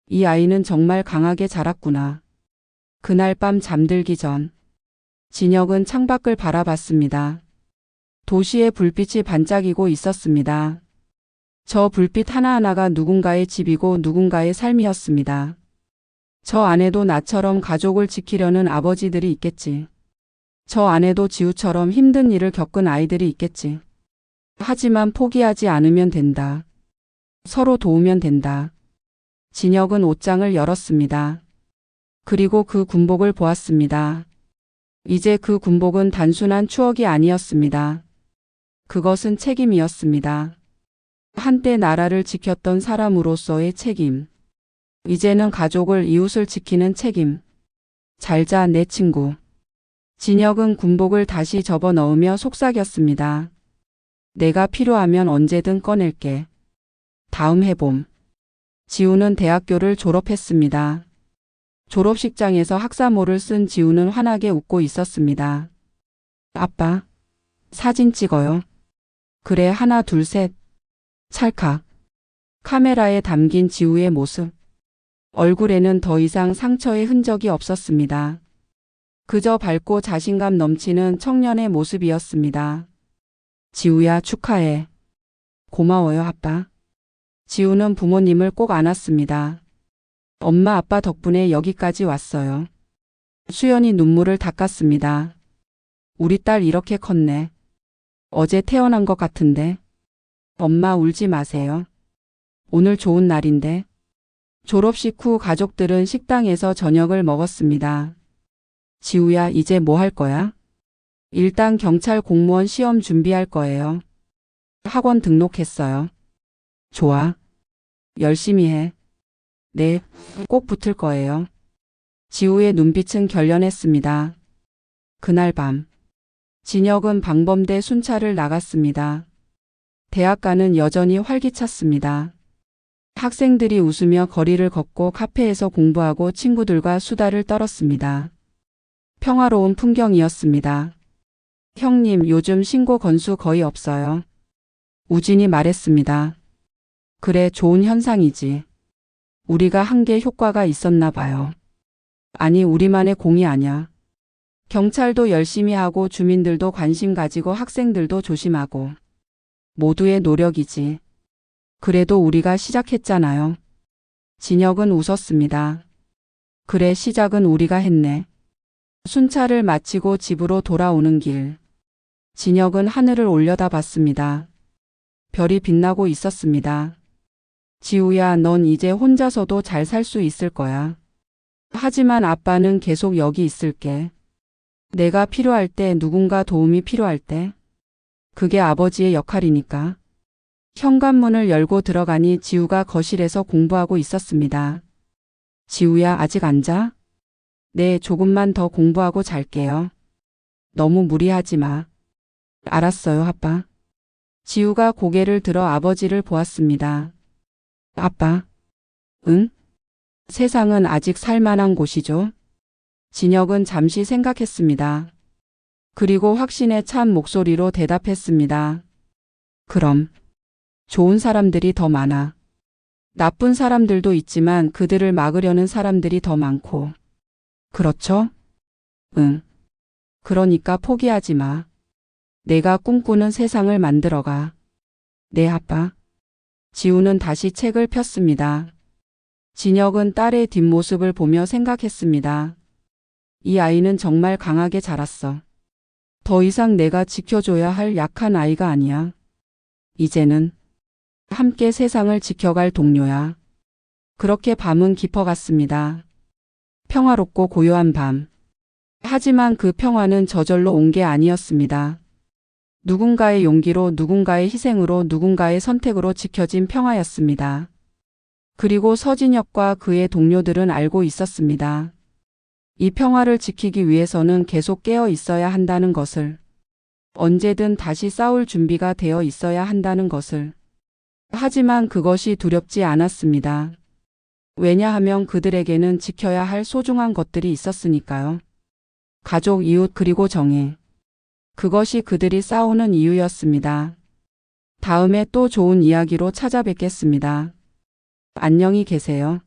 이 아이는 정말 강하게 자랐구나. 그날 밤 잠들기 전 진혁은 창밖을 바라봤습니다. 도시의 불빛이 반짝이고 있었습니다. 저 불빛 하나하나가 누군가의 집이고 누군가의 삶이었습니다. 저 안에도 나처럼 가족을 지키려는 아버지들이 있겠지. 저 안에도 지우처럼 힘든 일을 겪은 아이들이 있겠지. 하지만 포기하지 않으면 된다. 서로 도우면 된다. 진혁은 옷장을 열었습니다. 그리고 그 군복을 보았습니다. 이제 그 군복은 단순한 추억이 아니었습니다. 그것은 책임이었습니다. 한때 나라를 지켰던 사람으로서의 책임. 이제는 가족을, 이웃을 지키는 책임. 잘자, 내 친구. 진혁은 군복을 다시 접어 넣으며 속삭였습니다. 내가 필요하면 언제든 꺼낼게. 다음 해봄. 지우는 대학교를 졸업했습니다. 졸업식장에서 학사모를 쓴 지우는 환하게 웃고 있었습니다. 아빠, 사진 찍어요. 그래, 하나, 둘, 셋. 찰칵. 카메라에 담긴 지우의 모습. 얼굴에는 더 이상 상처의 흔적이 없었습니다. 그저 밝고 자신감 넘치는 청년의 모습이었습니다. 지우야, 축하해. 고마워요, 아빠. 지우는 부모님을 꼭 안았습니다. 엄마, 아빠 덕분에 여기까지 왔어요. 수연이 눈물을 닦았습니다. 우리 딸 이렇게 컸네. 어제 태어난 것 같은데. 엄마, 울지 마세요. 오늘 좋은 날인데. 졸업식 후 가족들은 식당에서 저녁을 먹었습니다. 지우야, 이제 뭐 할 거야? 일단 경찰 공무원 시험 준비할 거예요. 학원 등록했어요. 좋아. 열심히 해. 네, 꼭 붙을 거예요. 지우의 눈빛은 결연했습니다. 그날 밤, 진혁은 방범대 순찰을 나갔습니다. 대학가는 여전히 활기찼습니다. 학생들이 웃으며 거리를 걷고 카페에서 공부하고 친구들과 수다를 떨었습니다. 평화로운 풍경이었습니다. 형님, 요즘 신고 건수 거의 없어요. 우진이 말했습니다. 그래, 좋은 현상이지. 우리가 한 게 효과가 있었나 봐요. 아니, 우리만의 공이 아니야. 경찰도 열심히 하고 주민들도 관심 가지고 학생들도 조심하고. 모두의 노력이지. 그래도 우리가 시작했잖아요. 진혁은 웃었습니다. 그래, 시작은 우리가 했네. 순찰을 마치고 집으로 돌아오는 길. 진혁은 하늘을 올려다봤습니다. 별이 빛나고 있었습니다. 지우야, 넌 이제 혼자서도 잘 살 수 있을 거야. 하지만 아빠는 계속 여기 있을게. 내가 필요할 때, 누군가 도움이 필요할 때. 그게 아버지의 역할이니까. 현관문을 열고 들어가니 지우가 거실에서 공부하고 있었습니다. 지우야, 아직 안 자? 네, 조금만 더 공부하고 잘게요. 너무 무리하지 마. 알았어요, 아빠. 지우가 고개를 들어 아버지를 보았습니다. 아빠. 응? 세상은 아직 살만한 곳이죠? 진혁은 잠시 생각했습니다. 그리고 확신에 찬 목소리로 대답했습니다. 그럼. 좋은 사람들이 더 많아. 나쁜 사람들도 있지만 그들을 막으려는 사람들이 더 많고. 그렇죠? 응. 그러니까 포기하지 마. 내가 꿈꾸는 세상을 만들어가. 네, 아빠. 지우는 다시 책을 폈습니다. 진혁은 딸의 뒷모습을 보며 생각했습니다. 이 아이는 정말 강하게 자랐어. 더 이상 내가 지켜줘야 할 약한 아이가 아니야. 이제는 함께 세상을 지켜갈 동료야. 그렇게 밤은 깊어갔습니다. 평화롭고 고요한 밤. 하지만 그 평화는 저절로 온 게 아니었습니다. 누군가의 용기로, 누군가의 희생으로, 누군가의 선택으로 지켜진 평화였습니다. 그리고 서진혁과 그의 동료들은 알고 있었습니다. 이 평화를 지키기 위해서는 계속 깨어 있어야 한다는 것을, 언제든 다시 싸울 준비가 되어 있어야 한다는 것을. 하지만 그것이 두렵지 않았습니다. 왜냐하면 그들에게는 지켜야 할 소중한 것들이 있었으니까요. 가족, 이웃, 그리고 정의. 그것이 그들이 싸우는 이유였습니다. 다음에 또 좋은 이야기로 찾아뵙겠습니다. 안녕히 계세요.